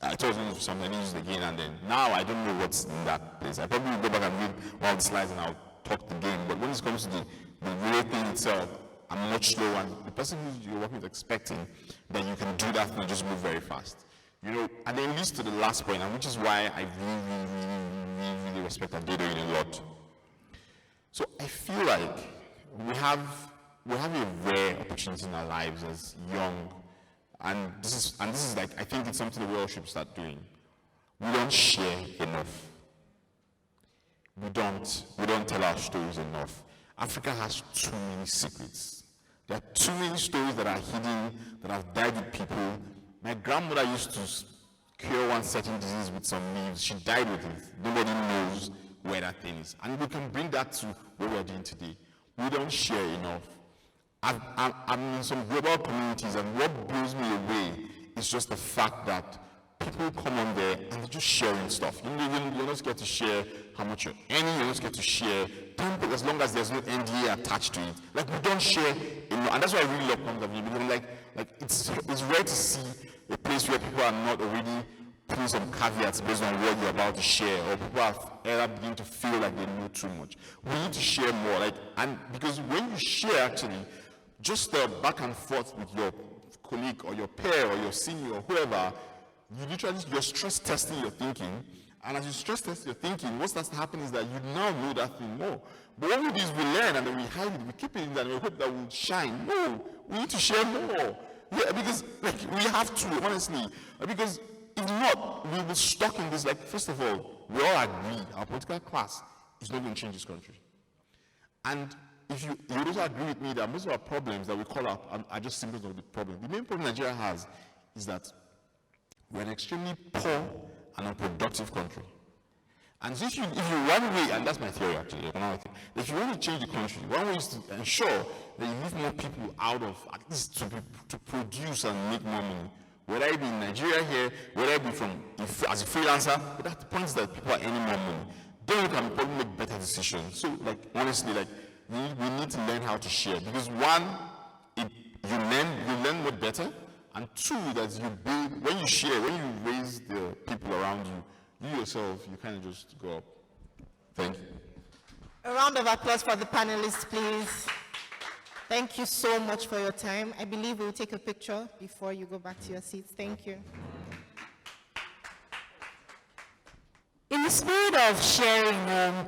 I thought I was going to do something, I used it again, and then now I don't know what's in that place. I probably will go back and read one of the slides and I'll talk the game, but when it comes to the real thing itself, and much slower, and the person who you're working with expecting that you can do that and just move very fast. You know, and then it leads to the last point, and which is why I really respect Adedoyin a lot. So I feel like we have a rare opportunity in our lives as young, and this is like, I think it's something the world should start doing. We don't share enough. We don't tell our stories enough. Africa has too many secrets. There are too many stories that are hidden, that have died with people. My grandmother used to cure one certain disease with some leaves. She died with it. Nobody knows where that thing is. And we can bring that to what we are doing today. We don't share enough. I'm in some global communities, and what blows me away is just the fact that people come on there and they're just sharing stuff. You're not scared to share how much you're earning, you're not scared to share template as long as there's no NDA attached to it. Like, we don't share enough, and that's why I really love Comes of You, because like it's rare to see a place where people are not already putting some caveats based on what you're about to share, or people are ever beginning to feel like they know too much. We need to share more, and because when you share, actually, just the back and forth with your colleague or your peer or your senior or whoever, you're stress testing your thinking, and as you stress test your thinking, what starts to happen is that you now know that thing more. But what we do is we learn and then we hide it, we keep it in there, and we hope that we'll shine. No, we need to share more. Yeah, because we have to, honestly, because if not, we will be stuck in this. First of all, we all agree our political class is not going to change this country. And if you also agree with me that most of our problems that we call out are just symptoms of the problem. The main problem Nigeria has is that we're an extremely poor and unproductive country. And so if you one way, and that's my theory actually, if you want to change the country, one way is to ensure that you leave more people out of, at least to produce and make more money. Whether it be in Nigeria here, whether it be as a freelancer, but that the point is that people are earning more money. Then we can probably make better decisions. So honestly, we need to learn how to share, because one, you learn more better, and two, that you build, when you share, when you raise the people around you, you yourself, you kind of just go up. Thank you. A round of applause for the panelists, please. Thank you so much for your time. I believe we'll take a picture before you go back to your seats. Thank you. In the spirit of sharing,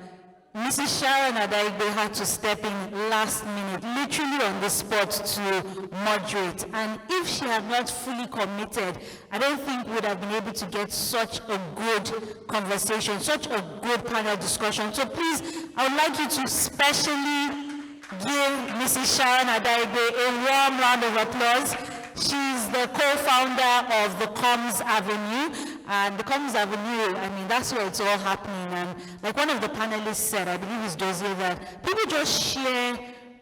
Mrs. Sharon Adaigbe had to step in last minute, literally on the spot, to moderate. And if she had not fully committed, I don't think we would have been able to get such a good conversation, such a good panel discussion. So please, I would like you to specially give Mrs. Sharon Adaigbe a warm round of applause. She's the co-founder of the Coms Avenue. And the Commons Avenue, I mean, that's where it's all happening. And like one of the panelists said, I believe it's Dozie, that people just share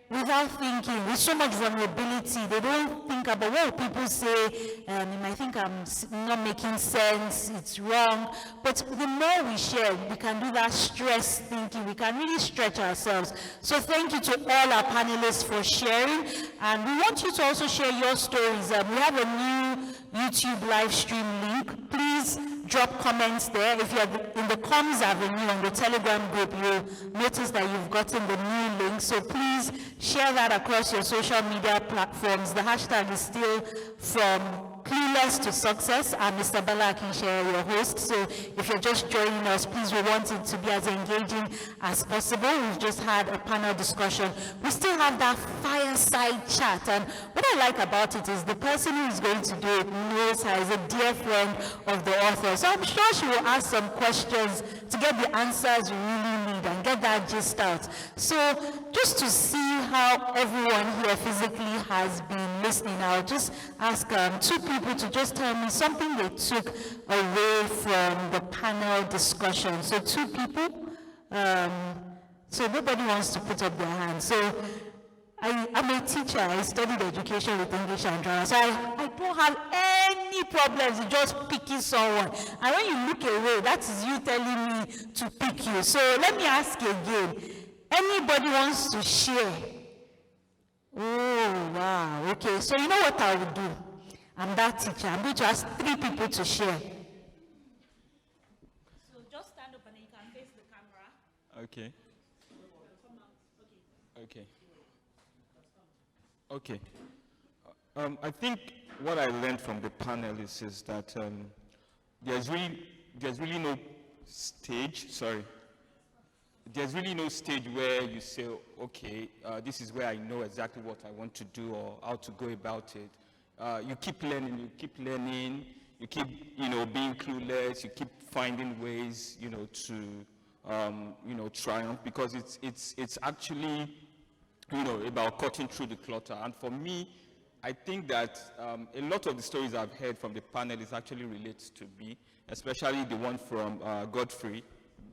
without thinking, with so much vulnerability. They don't think about what people say. You might think I'm not making sense, it's wrong. But the more we share, we can do that stress thinking. We can really stretch ourselves. So thank you to all our panelists for sharing. And we want you to also share your stories. We have a new YouTube live stream link. Please drop comments there. If you're in the Comms Avenue on the Telegram group, you'll notice that you've gotten the new link. So please share that across your social media platforms. The hashtag is still from Clueless to Success. I'm Mr. Bala Akinshere, your host. So if you're just joining us, please, we want it to be as engaging as possible. We've just had a panel discussion. We still have that fireside chat. And what I like about it is the person who is going to do it knows her, is a dear friend of the author. So I'm sure she will ask some questions to get the answers you really need and get that gist out. So just to see how everyone here physically has been listening, I'll just ask two people to just tell me something they took away from the panel discussion. So two people. So nobody wants to put up their hand. So I'm a teacher. I studied education with English and drama. So I don't have any problems with just picking someone. And when you look away, that is you telling me to pick you. So let me ask you again. Anybody wants to share? Oh, wow. Okay, so you know what I will do? I'm that teacher. I'm going to ask 3 people to share. So just stand up and then you can face the camera. Okay. Okay. Okay. I think what I learned from the panelists is that there's really no stage, there's really no stage where you say, okay, this is where I know exactly what I want to do or how to go about it. You keep learning, you keep being clueless, you keep finding ways, to, triumph, because it's actually, about cutting through the clutter. And for me, I think that a lot of the stories I've heard from the panelists actually relates to me, especially the one from Godfrey.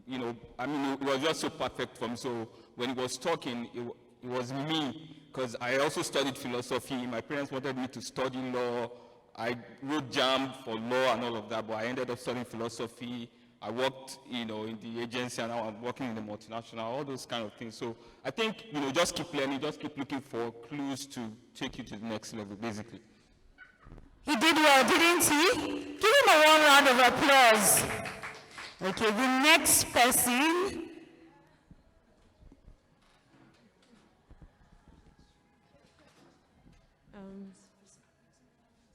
It was just so perfect for me. So when he was talking, it was me, because I also studied philosophy. My parents wanted me to study law. I wrote JAM for law and all of that, but I ended up studying philosophy. I worked, in the agency, and now I'm working in the multinational, all those kind of things. So I think, just keep learning, just keep looking for clues to take you to the next level, basically. He did well, didn't he? Give him a warm round of applause. Okay, the next person.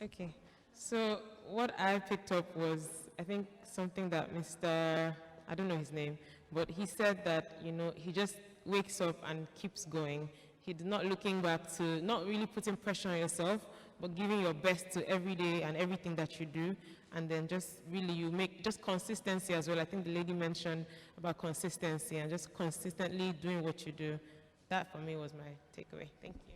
Okay, so what I picked up was, I think, something that I don't know his name, but he said that, he just wakes up and keeps going. He's not looking back to, not really putting pressure on yourself, but giving your best to every day and everything that you do. And then just really you make just consistency as well. I think the lady mentioned about consistency and just consistently doing what you do. That for me was my takeaway. Thank you.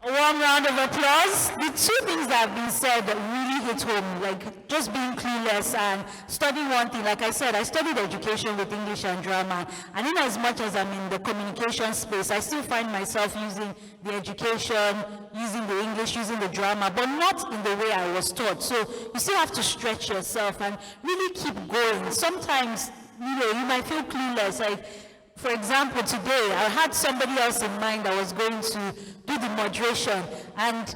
A warm round of applause. The two things that have been said that really hit home, like just being clueless and studying one thing. Like I said, I studied education with English and drama, and in as much as I'm in the communication space, I still find myself using the education, using the English, using the drama, but not in the way I was taught. So you still have to stretch yourself and really keep going. Sometimes, you might feel clueless, like, for example, today, I had somebody else in mind that was going to do the moderation, and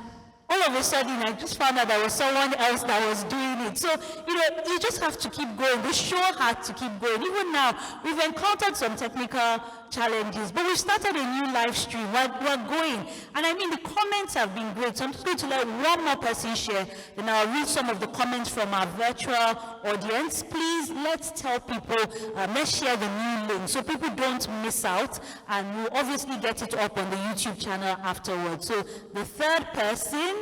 all of a sudden, I just found out there was someone else that was doing it. So, you just have to keep going. The show had to keep going. Even now, we've encountered some technical challenges, but we started a new live stream. We're going. And the comments have been great. So I'm just going to let one more person share, then I'll read some of the comments from our virtual audience. Please, let's tell people, let's share the new link so people don't miss out, and we'll obviously get it up on the YouTube channel afterwards. So the third person.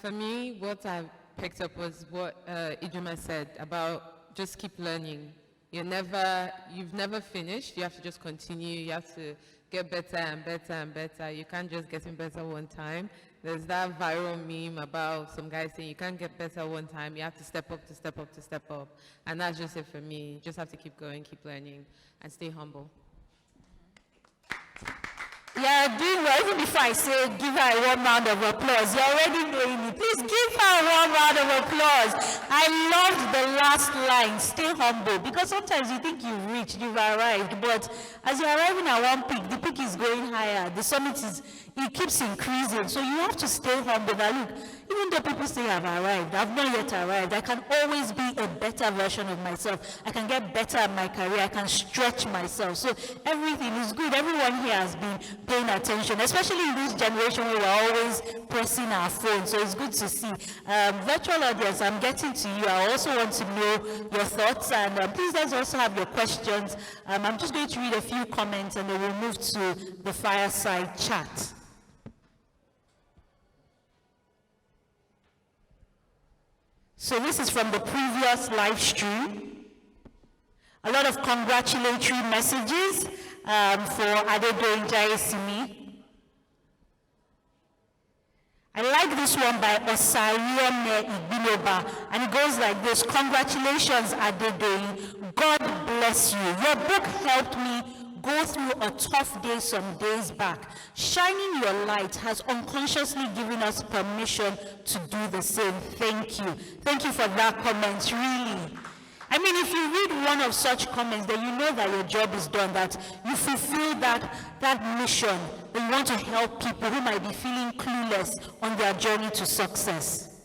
For me, what I picked up was what Ijoma said about just keep learning. You've never finished. You have to just continue. You have to get better and better and better. You can't just get better one time. There's that viral meme about some guy saying you can't get better one time. You have to step up, to step up, to step up. And that's just it for me. You just have to keep going, keep learning, and stay humble. Yeah, doing well. Even before I say give her a warm round of applause, you're already doing it. Please give her a warm round of applause. I loved the last line, stay humble, because sometimes you think you've reached, you've arrived, but as you're arriving at one peak, the peak is going higher. The summit it keeps increasing. So you have to stay humble. Now look, even though people say I've arrived, I've not yet arrived. I can always be a better version of myself. I can get better at my career. I can stretch myself. So everything is good. Everyone here has been paying attention, especially in this generation where we're always pressing our phones. So it's good to see. Virtual audience, I'm getting to you. I also want to know your thoughts, and please let's also have your questions. I'm just going to read a few comments and then we'll move to the fireside chat. So this is from the previous live stream. A lot of congratulatory messages for Adedoyin Jayesimi. I like this one by Osariome Igbinoba, and it goes like this: congratulations, Adedoyin. God bless you. Your book helped me go through a tough day some days back. Shining your light has unconsciously given us permission to do the same. Thank you. Thank you for that comment, really. If you read one of such comments, then you know that your job is done, that you fulfill that mission, that you want to help people who might be feeling clueless on their journey to success.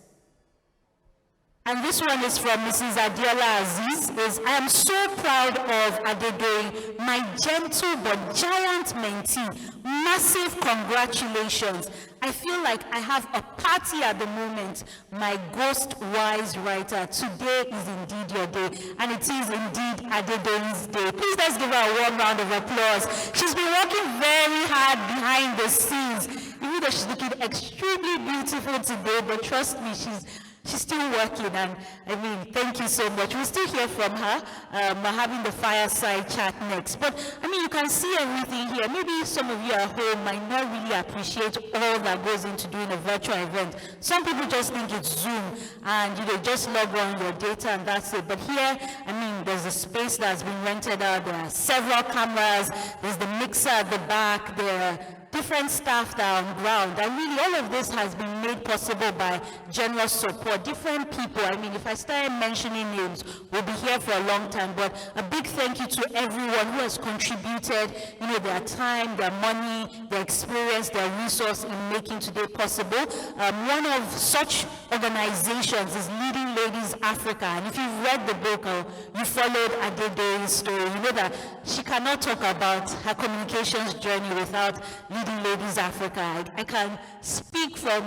And this one is from Mrs. Adiola Aziz, I am so proud of Adedoyin, my gentle but giant mentee. Massive congratulations. I feel like I have a party at the moment. My ghost wise writer, today is indeed your day, and it is indeed Adedoyin's day. Please let's give her a warm round of applause. She's been working very hard behind the scenes, even though she's looking extremely beautiful today, but trust me, she's still working, and I mean, thank you so much. We'll still hear from her. We're having the fireside chat next. But I mean, you can see everything here. Maybe some of you at home might not really appreciate all that goes into doing a virtual event. Some people just think it's Zoom, and you know, just log on your data and that's it. But here, I mean, there's a space that's been rented out. There are several cameras. There's the mixer at the back. There are different staff that are on ground, and really all of this has been made possible by generous support, different people. I mean, if I started mentioning names, we'll be here for a long time, but a big thank you to everyone who has contributed, you know, their time, their money, their experience, their resource in making today possible. One of such organizations is Leading Ladies Africa, and if you've read the book or you followed Adedoyin's story, you know that she cannot talk about her communications journey without Leading Ladies Africa. I can speak from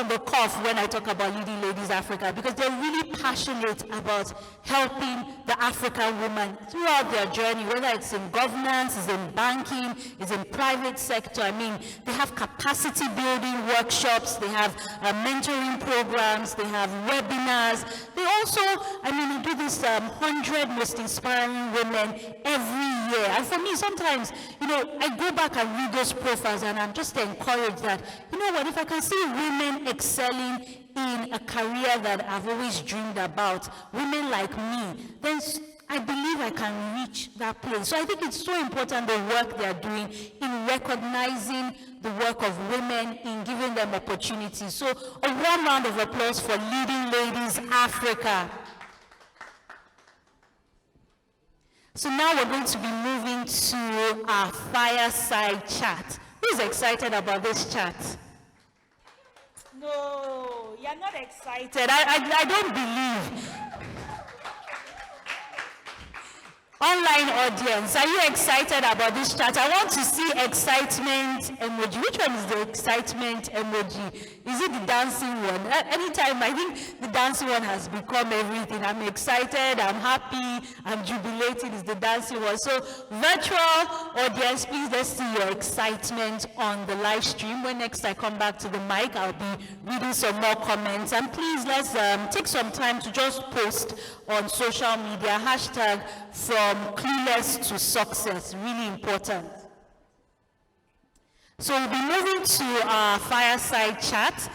the cuff when I talk about Leading Ladies Africa, because they're really passionate about helping the African woman throughout their journey, whether it's in governance, it's in banking, it's in private sector. I mean, they have capacity building workshops, they have mentoring programs, they have webinars. They also, I mean, they do this 100 most inspiring women every year. And for me, sometimes, you know, I go back and read those profiles and I'm just encouraged that, you know what, if I can see women excelling in a career that I've always dreamed about, women like me, then I believe I can reach that place. So I think it's so important, the work they're doing in recognizing the work of women, in giving them opportunities. So a warm round of applause for Leading Ladies Africa. So now we're going to be moving to our fireside chat. Who's excited about this chat? No, you're not excited. I don't believe. Online audience, are you excited about this chat? I want to see excitement emoji. Which one is the excitement emoji? Is it the dancing one? Anytime, I think the dancing one has become everything. I'm excited, I'm happy, I'm jubilated is the dancing one. So virtual audience, please let's see your excitement on the live stream. When next I come back to the mic, I'll be reading some more comments. And please let's take some time to just post on social media, hashtag from clueless to success, really important. So we'll be moving to our fireside chat.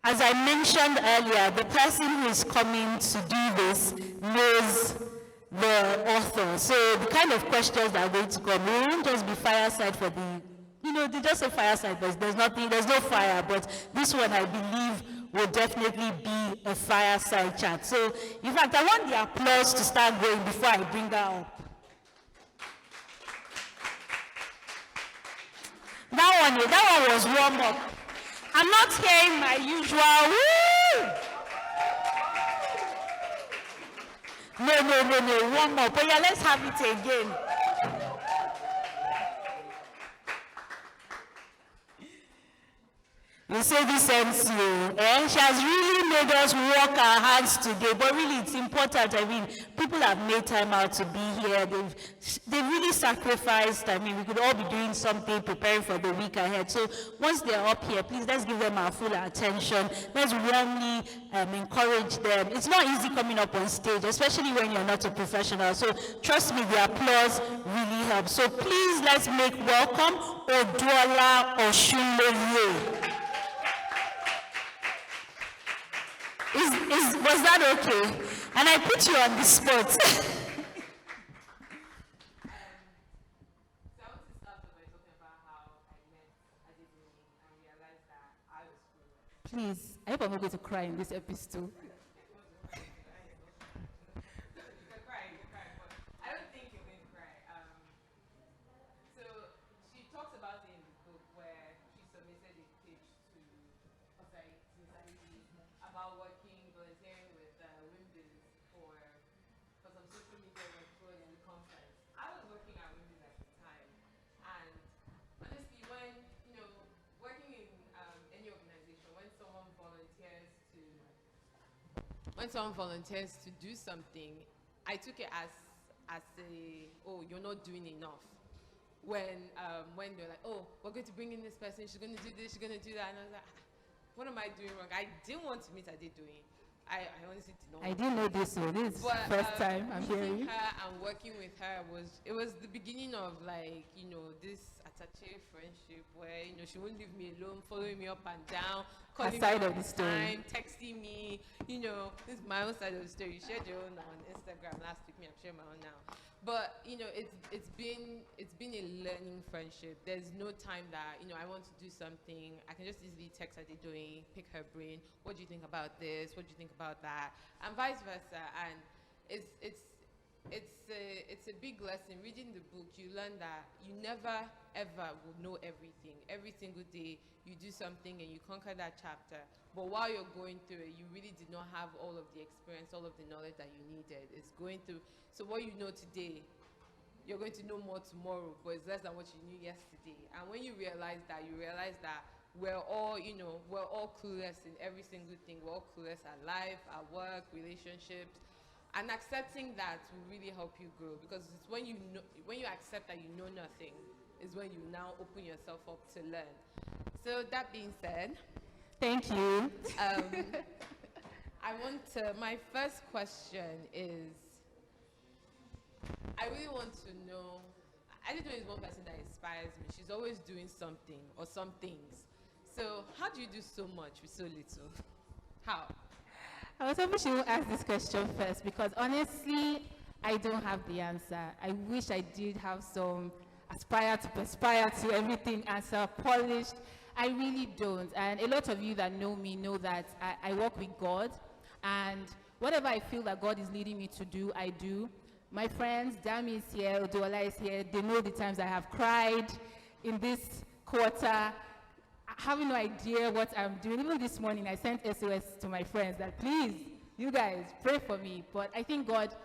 As I mentioned earlier, the person who is coming to do this knows the author. So the kind of questions that are going to come, we won't just be fireside for the, you know, they just say fireside, but there's no fire, but this one I believe will definitely be a fireside chat. So, in fact, I want the applause to start going before I bring her up. That one was warm up. I'm not hearing my usual woo! No, warm up. But yeah, let's have it again. You say this MC, she has really made us work our hands today, but really it's important. I mean, people have made time out to be here. They've really sacrificed. I mean, we could all be doing something, preparing for the week ahead. So once they're up here, please let's give them our full attention. Let's warmly encourage them. It's not easy coming up on stage, especially when you're not a professional. So trust me, the applause really helps. So please let's make welcome Oduola Oshunleye. Was that okay? And I put you on the spot. Please, I hope I'm not going to cry in this episode. about working, volunteering when someone volunteers to do something, I took it as a, oh, you're not doing enough. When they're like, oh, we're going to bring in this person, she's going to do this, she's going to do that, and I was like, what am I doing wrong? I didn't want to meet Ade doing. I honestly did not. I didn't know this, so this is the first time I'm hearing. Meeting her and working with her was the beginning of, like, this attaché friendship where, she wouldn't leave me alone, following me up and down, calling me all the time, texting me, this is my own side of the story. You shared your own on Instagram last week, I'm sharing my own now. But it's been a learning friendship. There's no time that I want to do something, I can just easily text her doing, pick her brain. What do you think about this? What do you think about that? And vice versa. And it's a big lesson. Reading the book, you learn that you never ever will know everything. Every single day you do something and you conquer that chapter. But while you're going through it, you really did not have all of the experience, all of the knowledge that you needed. It's going through. So what you know today, you're going to know more tomorrow, but it's less than what you knew yesterday. And when you realize that we're all clueless in every single thing. We're all clueless at life, at work, relationships. And accepting that will really help you grow, because it's when you accept that you know nothing is when you now open yourself up to learn. So that being said, thank you. My first question is, I really want to know, I don't know, is one person that inspires me. She's always doing something or some things. So how do you do so much with so little? How? I was hoping she would ask this question first, because honestly, I don't have the answer. I wish I did have some aspire to everything answer, polished. I really don't. And a lot of you that know me know that I work with God, and whatever I feel that God is leading me to do, I do. My friends, Dami is here, Oduola is here, they know the times I have cried in this quarter, having no idea what I'm doing. Even this morning, I sent SOS to my friends that, please, you guys, pray for me. But I think God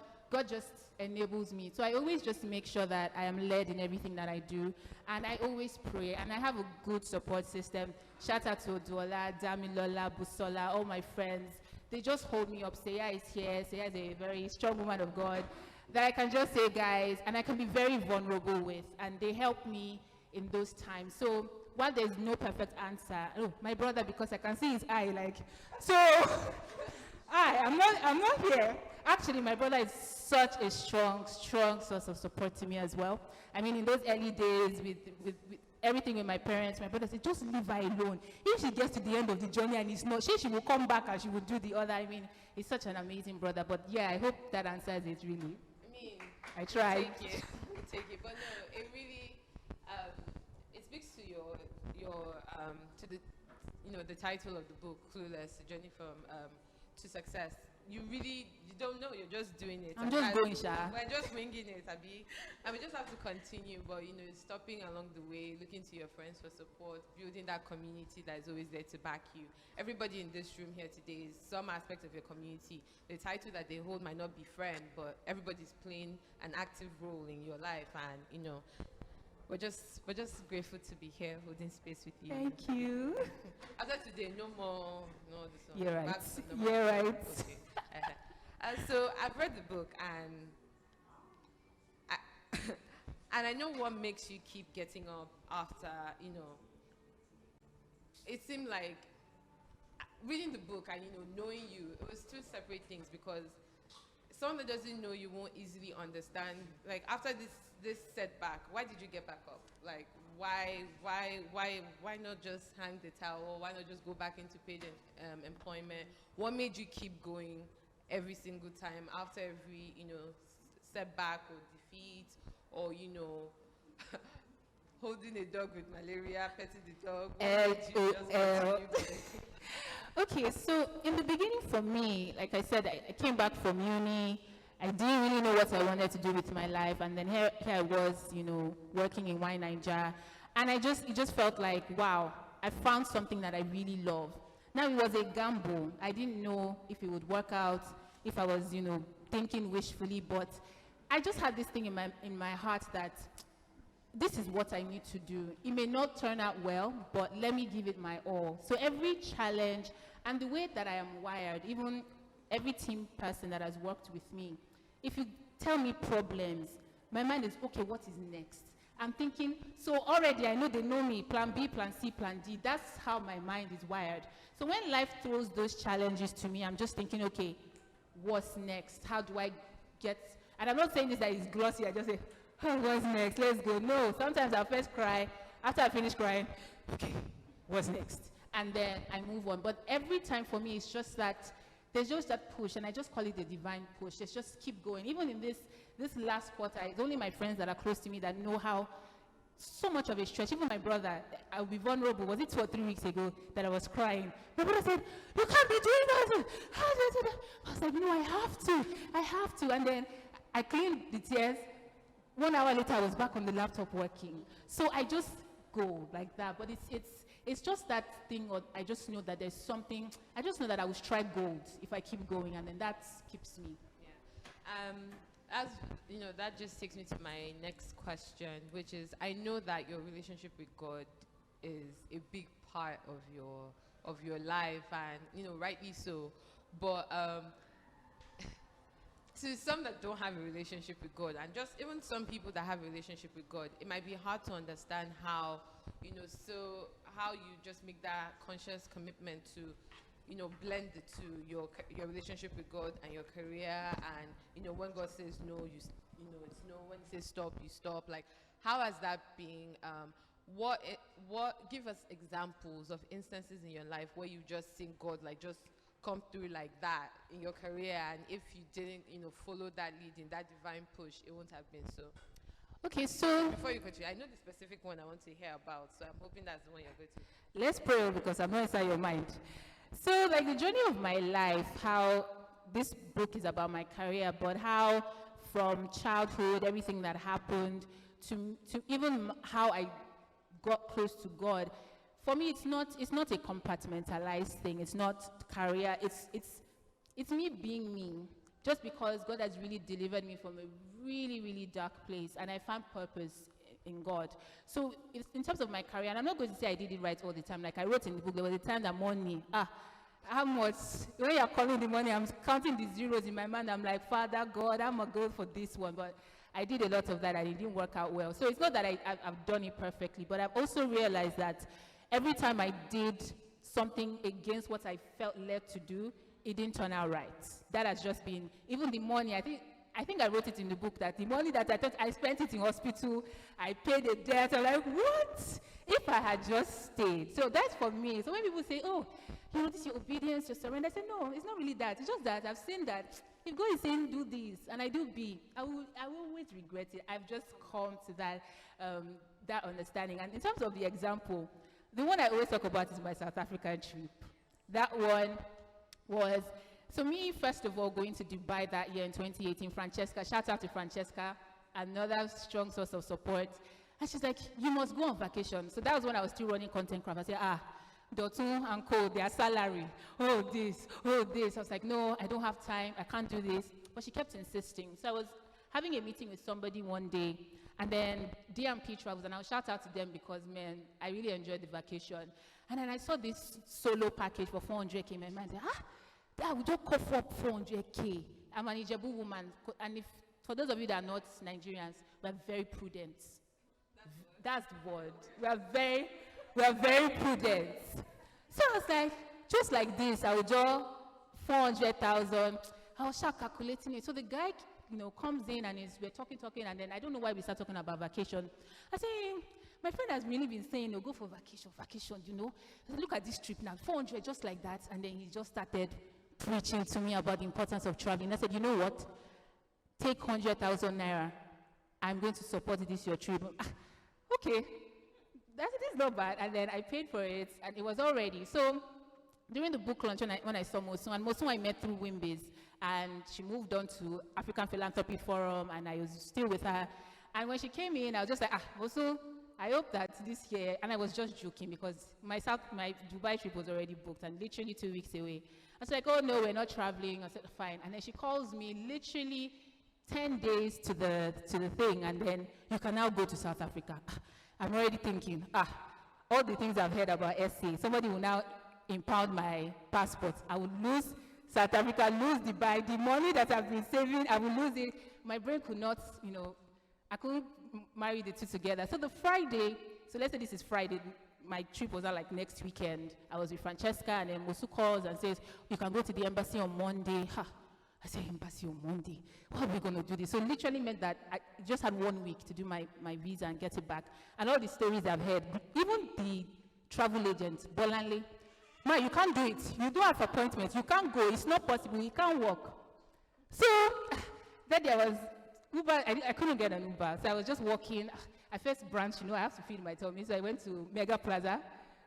just enables me. So I always just make sure that I am led in everything that I do. And I always pray. And I have a good support system. Shout out to Oduola, Damilola, Busola, all my friends. They just hold me up. Seya is here. Seya is a very strong woman of God that I can just say, guys, and I can be very vulnerable with. And they help me in those times. So while there's no perfect answer, oh, my brother, because I can see his eye, like, so, I'm not here. Actually, my brother is such a strong source of support to me as well. I mean, in those early days with everything with my parents, my brother said, just leave her alone. If she gets to the end of the journey and it's not, she will come back and she will do the other. I mean, he's such an amazing brother. But yeah, I hope that answers it really. I tried. Take it. But no, it really, it speaks to to the title of the book, Clueless, The Journey to Success. You don't know, you're just doing it. I'm just going, Sha. We're just winging it, Abby. And we just have to continue, but stopping along the way, looking to your friends for support, building that community that is always there to back you. Everybody in this room here today is some aspect of your community. The title that they hold might not be friend, but everybody's playing an active role in your life, and we're just grateful to be here holding space with you. Thank you. After today, no this one. You're right. You're right. Okay. So I've read the book, and I know what makes you keep getting up after, it seemed like reading the book and, knowing you, it was two separate things, because someone that doesn't know you won't easily understand, like, after this setback, why did you get back up? Like, why not just hang the towel? Why not just go back into paid employment? What made you keep going every single time after every, setback or defeat, or, holding a dog with malaria, petting the dog? Okay, so in the beginning for me, like I said, I came back from uni. I didn't really know what I wanted to do with my life, and then here I was, working in Y Niger, and it just felt like, wow, I found something that I really love. Now, it was a gamble. I didn't know if it would work out, if I was, thinking wishfully, but I just had this thing in my heart that this is what I need to do. It may not turn out well, but let me give it my all. So every challenge, and the way that I am wired, even every team person that has worked with me, if you tell me problems, my mind is, okay, what is next? I'm thinking, so already I know they know me, plan B, plan C, plan D. That's how my mind is wired. So when life throws those challenges to me, I'm just thinking, okay, what's next? How do I get, and I'm not saying this that it's glossy, I just say, oh, what's next? Let's go. No, sometimes I'll first cry. After I finish crying, okay, what's next? And then I move on. But every time for me, it's just that there's just that push, and I just call it the divine push. It's just keep going. Even in this last quarter, it's only my friends that are close to me that know how so much of a stretch. Even my brother, I'll be vulnerable. Was it 2 or 3 weeks ago that I was crying? My brother said, you can't be doing that. How do I do that? I was like, no, I have to. And then I cleaned the tears. 1 hour later, I was back on the laptop working. So I just go like that. But it's just that thing, or I just know that there's something, I just know that I will strike gold if I keep going, and then that keeps me. Yeah. As you know, that just takes me to my next question, which is, I know that your relationship with God is a big part of your life, and rightly so. But to some that don't have a relationship with God, and just even some people that have a relationship with God, it might be hard to understand how how you just make that conscious commitment to blend the two, your relationship with God and your career, and when God says no, it's no. When He says stop, you stop. Like, how has that been? What give us examples of instances in your life where you just seen God like just come through like that in your career, and if you didn't follow that lead in that divine push, it won't have been so. Okay, so Before you continue, I know the specific one I want to hear about, so I'm hoping that's the one you're going to. let's pray, because I'm not inside your mind. So, like, the journey of my life, how this book is about my career, but how from childhood, everything that happened, to even how I got close to God, for me, it's not a compartmentalized thing. It's not career. It's me being me. Just because God has really delivered me from a really, really dark place, and I found purpose in God. So it's in terms of my career, and I'm not going to say I did it right all the time. Like I wrote in the book, there was a time that money, how much? When you're calling the money, I'm counting the zeros in my mind. I'm like, Father God, I'm going to go for this one. But I did a lot of that, and it didn't work out well. So it's not that I've done it perfectly, but I've also realized that every time I did something against what I felt led to do, it didn't turn out right. That has just been, even the money, I think I wrote it in the book that the money that I thought I spent it in hospital, I paid a debt. I'm like, what? If I had just stayed. So that's for me. So when people say, oh, this is your obedience, your surrender, I say, no, it's not really that. It's just that I've seen that if God is saying do this and I do B, I will always regret it. I've just come to that understanding. And in terms of the example, the one I always talk about is my South African trip. That one was, so me, first of all, going to Dubai that year in 2018, Francesca, shout out to Francesca, another strong source of support. And she's like, you must go on vacation. So that was when I was still running Content Craft. I said, Dotun and Co, their salary, oh this. I was like, no, I don't have time, I can't do this. But she kept insisting. So I was having a meeting with somebody one day, and then DMP Travels, and I'll shout out to them because, man, I really enjoyed the vacation. And then I saw this solo package for 400K in my mind. I said, I would just call for 400K. I'm an Ijebu woman, and for those of you that are not Nigerians, we're very prudent. That's the word. We are very prudent. So I was like, just like this, I would draw 400,000. I was start calculating it. So the guy, comes in and we're talking, and then I don't know why we start talking about vacation. I say, my friend has really been saying, go for vacation. I said, look at this trip now, 400, just like that. And then he just started preaching to me about the importance of traveling. I said, you know what? Take 100,000 naira. I'm going to support this your trip. Okay, that's not bad. And then I paid for it, and it was all ready. So during the book launch, when I saw Mosun, and Mosun I met through Wimbiz, and she moved on to African Philanthropy Forum, and I was still with her. And when she came in, I was just like, Mosun, I hope that this year, and I was just joking because my Dubai trip was already booked and literally 2 weeks away. I was like, oh no, we're not traveling. I said, fine. And then she calls me literally 10 days to the thing, and then you can now go to South Africa. I'm already thinking, all the things I've heard about SC, somebody will now impound my passport. I would lose South Africa, lose Dubai. The money that I've been saving, I will lose it. My brain could not, I couldn't marry the two together. So the Friday, so let's say this is Friday, my trip was not like next weekend. I was with Francesca, and then Mosu calls and says, you can go to the embassy on Monday. Ha. I said, embassy on Monday? How are we going to do this? So it literally meant that I just had 1 week to do my visa and get it back. And all the stories I've heard, even the travel agent, Bolanle, man, you can't do it. You don't have appointments. You can't go. It's not possible. You can't walk. So then there was Uber. I couldn't get an Uber. So I was just walking. I first branch, I have to feed my tummy. So I went to Mega Plaza,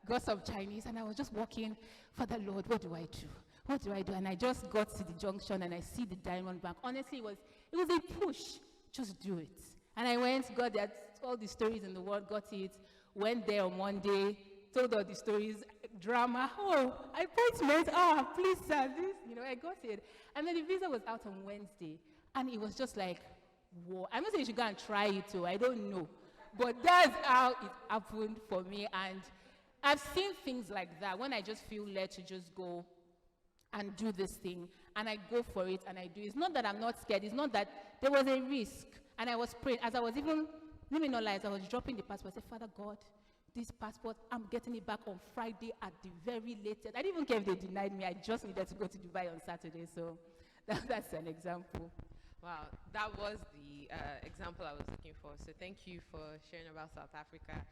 got some Chinese, and I was just walking. Father Lord, what do I do? What do I do? And I just got to the junction, and I see the Diamond Bank. Honestly, it was a push. Just do it. And I went, got that, all the stories in the world, got it. Went there on Monday, told all the stories, drama. Oh, appointment. Oh, please, sir. This, I got it. And then the visa was out on Wednesday, and it was just like, whoa. I'm not saying you should go and try it too. I don't know. But that's how it happened for me. And I've seen things like that when I just feel led to just go and do this thing. And I go for it and I do it. It's not that I'm not scared. It's not that there was a risk. And I was praying. As I was even, let me not lie, as I was dropping the passport, I said, Father God, this passport, I'm getting it back on Friday at the very latest. I didn't even care if they denied me. I just needed to go to Dubai on Saturday. So that's an example. Wow, that was the example I was looking for. So thank you for sharing about South Africa.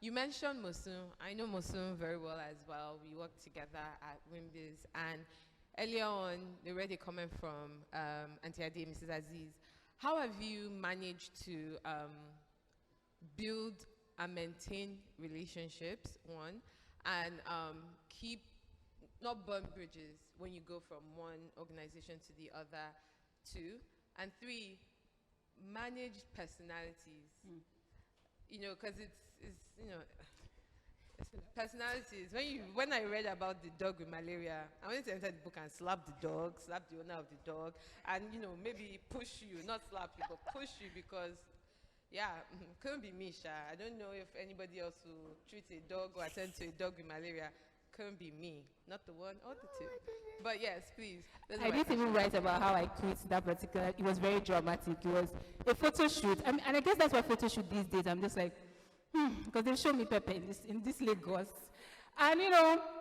You mentioned Mosun. I know Mosun very well as well. We worked together at Wimbiz. And earlier on, they read a comment from Auntie Ade, Mrs. Aziz. How have you managed to build and maintain relationships, one, and keep, not burn bridges when you go from one organization to the other, two, and three, manage personalities. Because it's personalities. When I read about the dog with malaria, I wanted to enter the book and slap the dog, slap the owner of the dog, and maybe push you, not slap you, but push you, because couldn't be me, Sha. I don't know if anybody else will treat a dog or attend to a dog with malaria. Couldn't be me, not the one or the two. But yes, please. I didn't even write about how I quit that particular. It was very dramatic. It was a photo shoot. And I guess that's why photo shoot these days. I'm just like, because they show me Pepe in this Lagos. And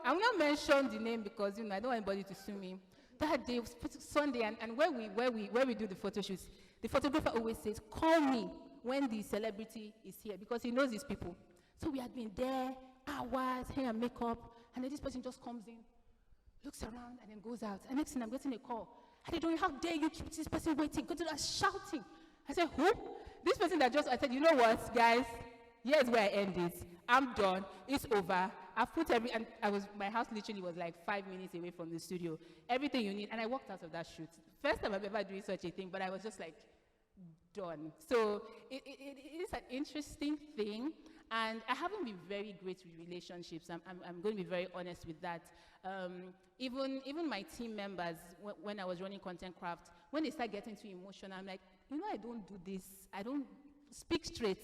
I'm not mention the name because I don't want anybody to sue me. That day, Sunday, and where we do the photo shoots, the photographer always says, call me when the celebrity is here, because he knows these people. So we had been there, hours, hair and makeup, and then this person just comes in, looks around, and then goes out. And next thing, I'm getting a call. I said, how dare you keep this person waiting? Go to that shouting. I said, who? This person I said, you know what, guys? Here's where I end it. I'm done. It's over. I've put and my house literally was like 5 minutes away from the studio. Everything you need. And I walked out of that shoot. First time I've ever doing such a thing, but I was just like, done. So it is an interesting thing. And I haven't been very great with relationships. I'm going to be very honest with that. Even my team members, when I was running Content Craft, when they start getting too emotional, I'm like, I don't do this. I don't speak straight.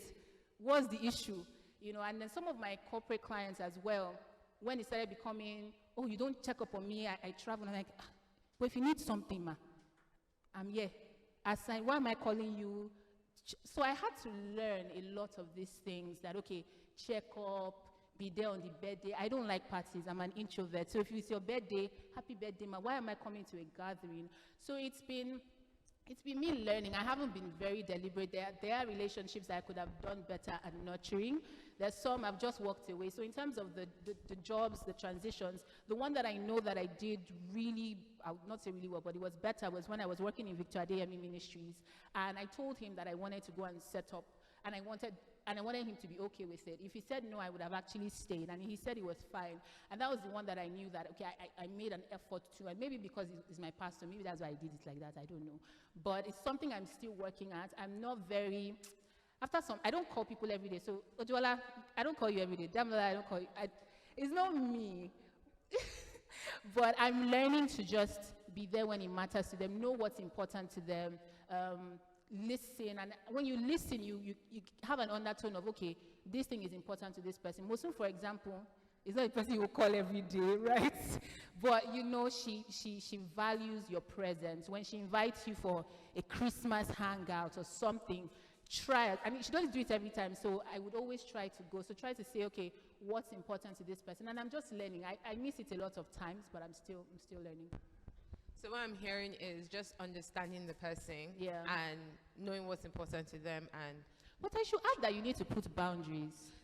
What's the issue? And then some of my corporate clients as well, when it started becoming, oh, you don't check up on me, I travel. I'm like, but if you need something, ma, I'm here. Why am I calling you? So I had to learn a lot of these things that, okay, check up, be there on the birthday. I don't like parties. I'm an introvert. So if it's your birthday, happy birthday, ma. Why am I coming to a gathering? So it's been me learning. I haven't been very deliberate. There are relationships that I could have done better at nurturing. There's some I've just walked away. So in terms of the jobs, the transitions, the one that I know that I did really, I would not say really well, but it was better, was when I was working in Victor Adeyemi Ministries. And I told him that I wanted to go and set up, and I wanted him to be okay with it. If he said no, I would have actually stayed. And he said it was fine. And that was the one that I knew that, okay, I made an effort to. And maybe because he's my pastor, maybe that's why I did it like that. I don't know. But it's something I'm still working at. I'm not very, I don't call people every day. So, Ojuola, I don't call you every day. Damola, I don't call you. It's not me. But I'm learning to just be there when it matters to them, know what's important to them, listen. And when you listen, you have an undertone of, okay, this thing is important to this person. Mosun, for example, It's not a person you will call every day, right? But you know, she values your presence. When she invites you for a Christmas hangout or something, try it. I mean, she doesn't do it every time, so I would always try to go. So try to say, okay, what's important to this person? And I'm just learning. I miss it a lot of times, but I'm still learning. So what I'm hearing is just understanding the person Yeah. and knowing what's important to them. And But I should add that you need to put boundaries.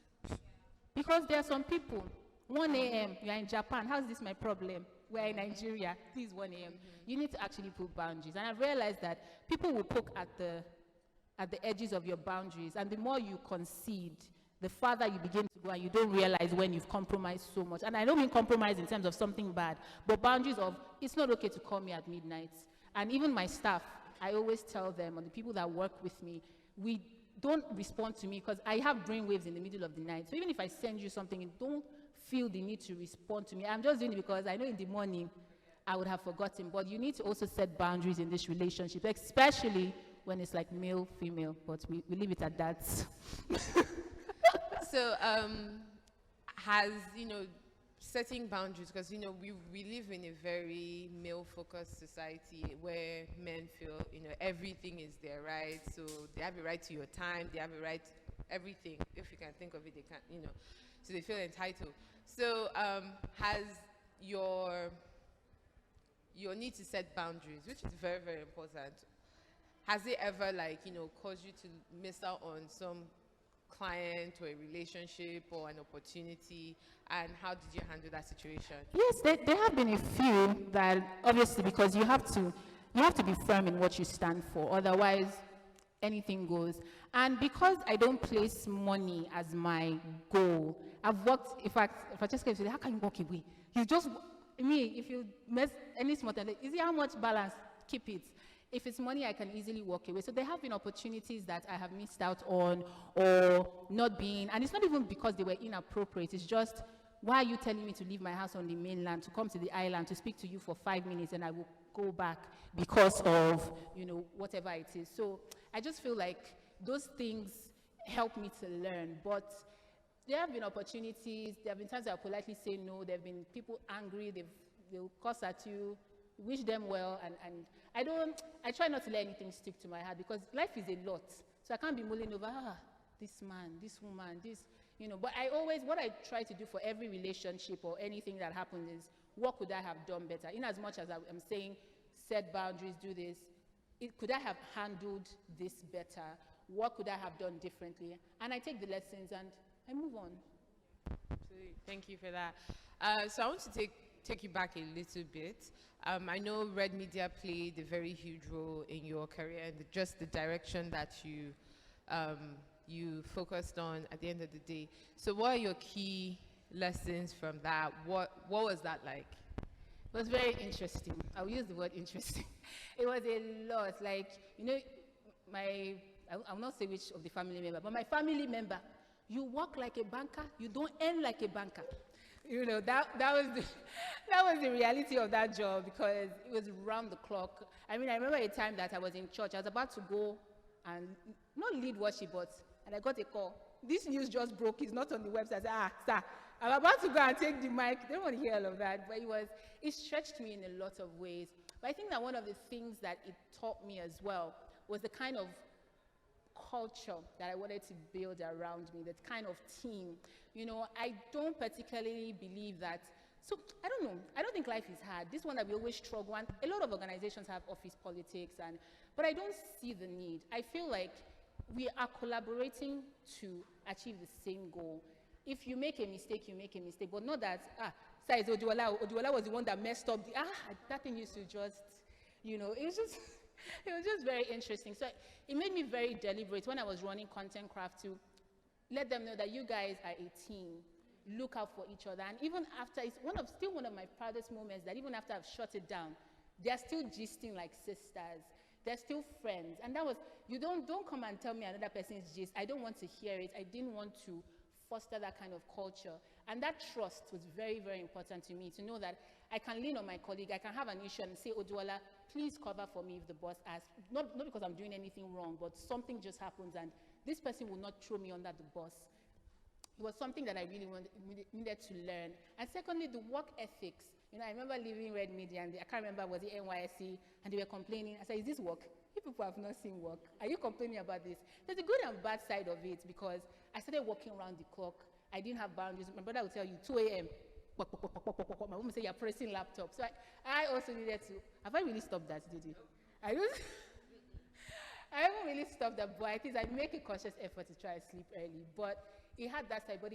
Because there are some people, 1 a.m., you're in Japan, how's this my problem? We're in Nigeria, please 1 a.m. You need to actually put boundaries. And I've realized that people will poke at the edges of your boundaries, and the more you concede, the farther you begin to go, and you don't realize when you've compromised so much. And I don't mean compromise in terms of something bad, but boundaries of, it's not okay to call me at midnight. And even my staff, I always tell them, or the people that work with me, we don't respond to me because I have brainwaves in the middle of the night. So even if I send you something, you don't feel the need to respond to me. I'm just doing it because I know in the morning I would have forgotten. But you need to also set boundaries in this relationship, especially when it's like male, female. But we leave it at that. so, has, setting boundaries, because, we live in a very male-focused society where men feel, everything is their right. So they have a right to your time. They have a right to everything. If you can think of it, they can, so they feel entitled. So has your need to set boundaries, which is very, very important, has it ever, caused you to miss out on some client or a relationship or an opportunity, and how did you handle that situation? Yes, there have been a few that, obviously, because you have to be firm in what you stand for, otherwise anything goes. And because I don't place money as my goal, I've worked, in fact, if I just say, how can you walk away? You just, if you mess any small thing, is it how much balance? Keep it. If it's money, I can easily walk away. So there have been opportunities that I have missed out on, or not being, and it's not even because they were inappropriate. It's just, why are you telling me to leave my house on the mainland, to come to the island, to speak to you for 5 minutes, and I will go back because of, whatever it is. So I just feel like those things help me to learn. But there have been opportunities. There have been times I politely say no. There have been people angry. They'll cuss at you. Wish them well, and I try not to let anything stick to my heart, because life is a lot. So I can't be mulling over, this man, this woman, this, but what I try to do for every relationship or anything that happens is, what could I have done better? In as much as I'm saying, set boundaries, do this, could I have handled this better? What could I have done differently? And I take the lessons and I move on. Absolutely. Thank you for that. So I want to take you back a little bit. I know Red Media played a very huge role in your career, and just the direction that you focused on at the end of the day. So what are your key lessons from that? What was that like? It was very interesting. I'll use the word interesting. It was a lot. I will not say which of the family member, but my family member, you work like a banker, you don't earn like a banker. That was the reality of that job, because it was round the clock. I remember a time that I was in church. I was about to go and not lead worship, and I got a call. This news just broke. It's not on the website. I said, sir, I'm about to go and take the mic. They don't want to hear all of that. But it stretched me in a lot of ways. But I think that one of the things that it taught me as well was the kind of culture that I wanted to build around me, that kind of team. I don't particularly believe that. So I don't know. I don't think life is hard. This one that we always struggle, and a lot of organizations have office politics, but I don't see the need. I feel like we are collaborating to achieve the same goal. If you make a mistake, you make a mistake, but not that, Size Oduwala was the one that messed up. That thing used to just, it was just very interesting. So it made me very deliberate when I was running Content Craft to let them know that you guys are a team. Look out for each other. And even after, it's still one of my proudest moments, that even after I've shut it down, they're still gisting like sisters. They're still friends. And that was, you don't come and tell me another person's gist. I don't want to hear it. I didn't want to foster that kind of culture. And that trust was very, very important to me, to know that I can lean on my colleague. I can have an issue and say, Oduwala, please cover for me if the boss asks. Not because I'm doing anything wrong, but something just happens, and this person will not throw me under the bus. it was something that I really needed to learn. And secondly, the work ethics. You know, I remember leaving Red Media, and I can't remember, was it NYSC, and they were complaining. I said, is this work? You people have not seen work. Are you complaining about this? There's a good and bad side of it, because I started working around the clock. I didn't have boundaries. My brother would tell you, 2 a.m., my mom would say, you're pressing laptop. So I also needed to, have I really stopped that, did you? I haven't really stopped that, but I think I make a conscious effort to try to sleep early. But it had that side, but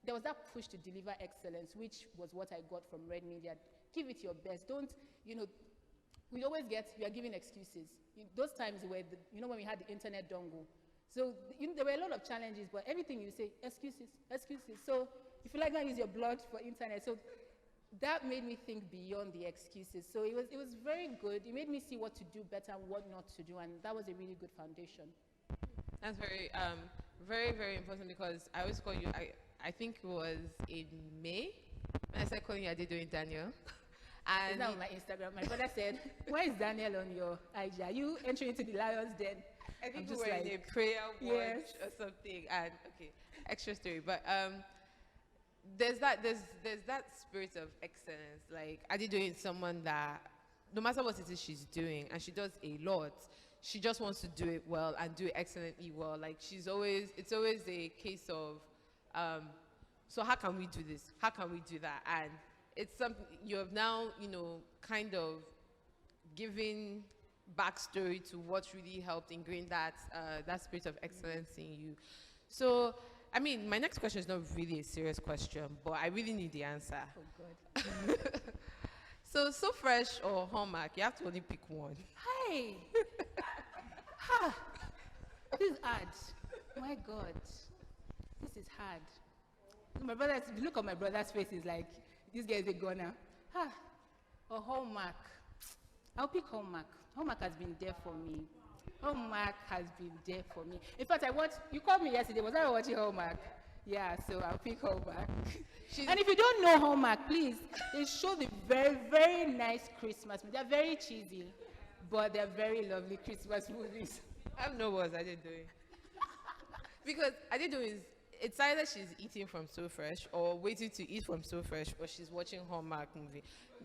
there was that push to deliver excellence, which was what I got from Red Media. Give it your best. Don't, you know, we always get, you are giving excuses. Those times where, when we had the internet dongle. So, there were a lot of challenges, but everything you say, excuses, excuses. So, if you like, use your blood for internet. So, that made me think beyond the excuses. So, it was very good. It made me see what to do better and what not to do, and that was a really good foundation. That's very, very, very important, because I always call you, I think it was in May, when I started calling you Adedoyin Daniel. And it's now on my Instagram. My brother said, why is Daniel on your IG? Are you entering into the lion's den? I think we were in a prayer watch or something. And okay, extra story. But there's that spirit of excellence. Like Adedoyin is someone that no matter what it is she's doing, and she does a lot, she just wants to do it well and do it excellently well. Like it's always a case of, so how can we do this? How can we do that? And it's something you have now, kind of giving backstory to what really helped ingrain that spirit of excellence in you. So, I mean, my next question is not really a serious question, but I really need the answer. Oh, God. So Fresh or Hallmark, you have to only pick one. Hey! This is hard. My God. This is hard. If you look at my brother's face, is like, this guy is a goner. Or Hallmark. I'll pick Hallmark. Hallmark has been there for me. Hallmark has been there for me. In fact, you called me yesterday. Was I watching Hallmark? Yeah, so I'll pick Hallmark. And if you don't know Hallmark, please, they show the very, very nice Christmas movies. They're very cheesy, but they're very lovely Christmas movies. I don't know what Adedoyin. Because Adedoyin it's either she's eating from So Fresh or waiting to eat from So Fresh, or she's watching Hallmark movie.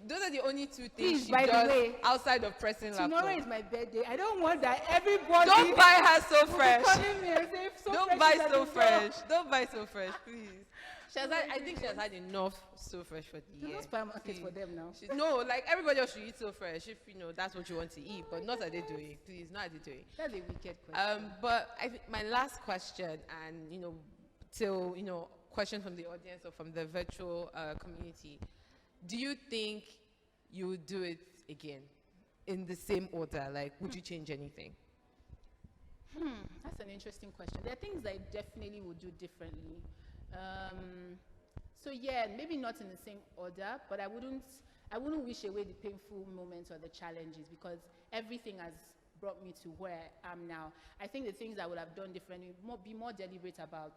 Those are the only two things she does outside of pressing laptop. Tomorrow is my birthday. I don't want that everybody... Don't buy her So Fresh. Don't buy So Fresh. Don't buy So Fresh, please. I think she has had enough So Fresh for the year. There's no market for them now. No, like everybody else should eat So Fresh if that's what you want to eat, but not Adedoyin. Please, not Adedoyin. That's a wicked question. But I think my last question, and till question from the audience or from the virtual community, do you think you would do it again in the same order? Like, would you change anything? That's an interesting question. There are things I definitely would do differently. So yeah, maybe not in the same order, but I wouldn't wish away the painful moments or the challenges, because everything has brought me to where I am now. I think the things I would have done differently, be more deliberate about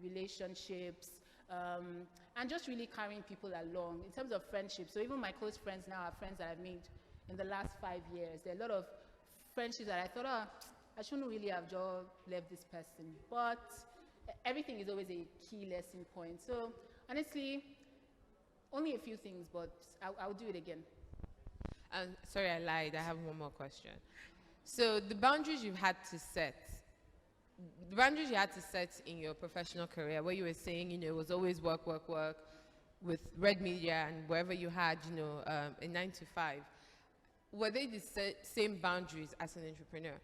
relationships, and just really carrying people along in terms of friendships. So even my close friends now are friends that I've made in the last 5 years. There are a lot of friendships that I thought, I shouldn't really have just left this person. But everything is always a key lesson point. So honestly, only a few things, but I'll do it again. Sorry, I lied. I have one more question. So the boundaries you've had to set, in your professional career, where you were saying, it was always work, work, work, with Red Media and wherever you had, a 9 to 5, were they the same boundaries as an entrepreneur?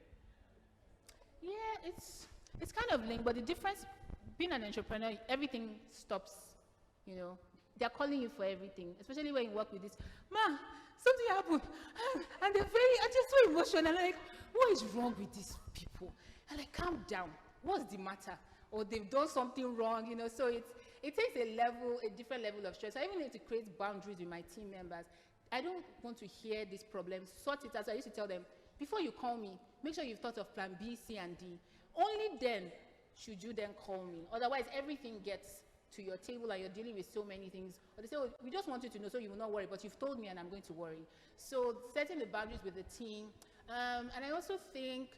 Yeah, it's kind of linked, but the difference, being an entrepreneur, everything stops, They're calling you for everything, especially when you work with this. Ma, something happened, and they're just so emotional. Like, what is wrong with these people? And like, calm down. What's the matter? Or they've done something wrong, So it takes a different level of stress. I even need to create boundaries with my team members. I don't want to hear this problem. Sort it out. So I used to tell them, before you call me, make sure you've thought of plan B, C, and D. Only then should you then call me. Otherwise, everything gets to your table and you're dealing with so many things. Or they say, we just want you to know so you will not worry, but you've told me and I'm going to worry. So setting the boundaries with the team. And I also think,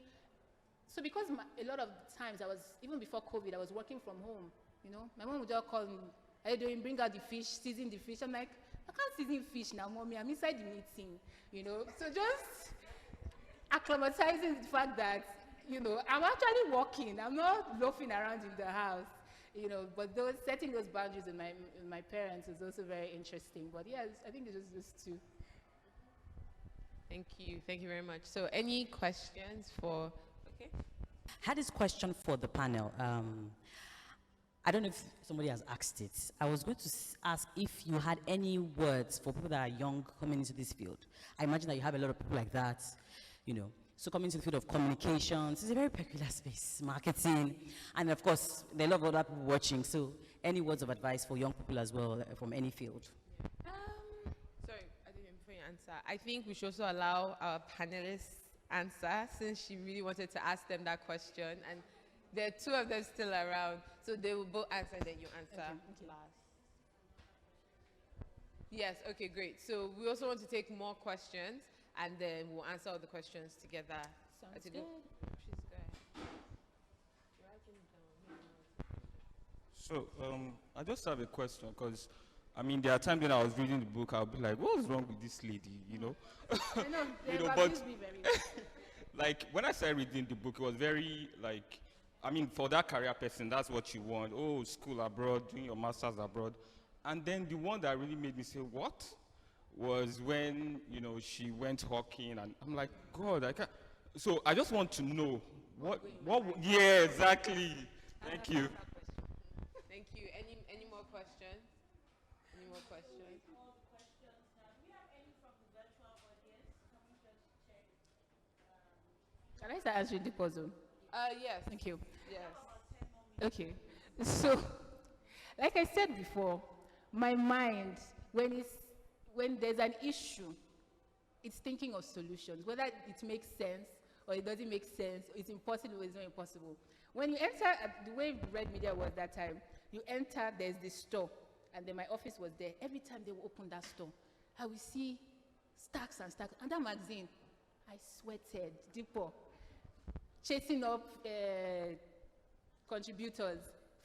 so because a lot of times even before COVID, I was working from home. You know, my mom would just call me, "Are you doing? Bring out the fish, season the fish." I'm like, "I can't season fish now, mommy. I'm inside the meeting." You know, so just acclimatizing the fact that, you know, I'm actually working. I'm not loafing around in the house. You know, but those setting those boundaries with my parents is also very interesting. But yes, I think it's just those two. Thank you very much. So any questions for, okay? Had this question for the panel. I don't know if somebody has asked it. I was going to ask if you had any words for people that are young coming into this field. I imagine that you have a lot of people like that, you know. So coming into the field of communications, it's a very peculiar space, marketing, and of course, there are a lot of other people watching. So any words of advice for young people as well from any field? Sorry, I didn't before you answer. I think we should also allow our panelists answer, since she really wanted to ask them that question, and there are two of them still around, so they will both answer, then you answer last. Yes, okay, great. So we also want to take more questions, and then we'll answer all the questions together. Sounds Please good. go ahead. So I just have a question, because I mean, there are times when I was reading the book, I'll be like, "What was wrong with this lady?" You know. I know, You know, they've but abused me very well. like when I started reading the book, it was very like, I mean, for that career person, that's what you want. Oh, school abroad, doing your masters abroad, and then the one that really made me say, "What?" was when, you know, she went hawking, and I'm like, God, I can't. So I just want to know yeah, exactly. Thank you. Thank you. Any more questions? Any more questions? Can I start answering the puzzle? Yes. Thank you. Yes. Okay. So, like I said before, my mind, when there's an issue, it's thinking of solutions, whether it makes sense or it doesn't make sense, it's impossible or it's not impossible. When you enter, the way Red Media was that time, you enter, there's the store, and then my office was there. Every time they will open that store, I will see stacks and stacks. And that magazine, I sweated, deeper, chasing up contributors,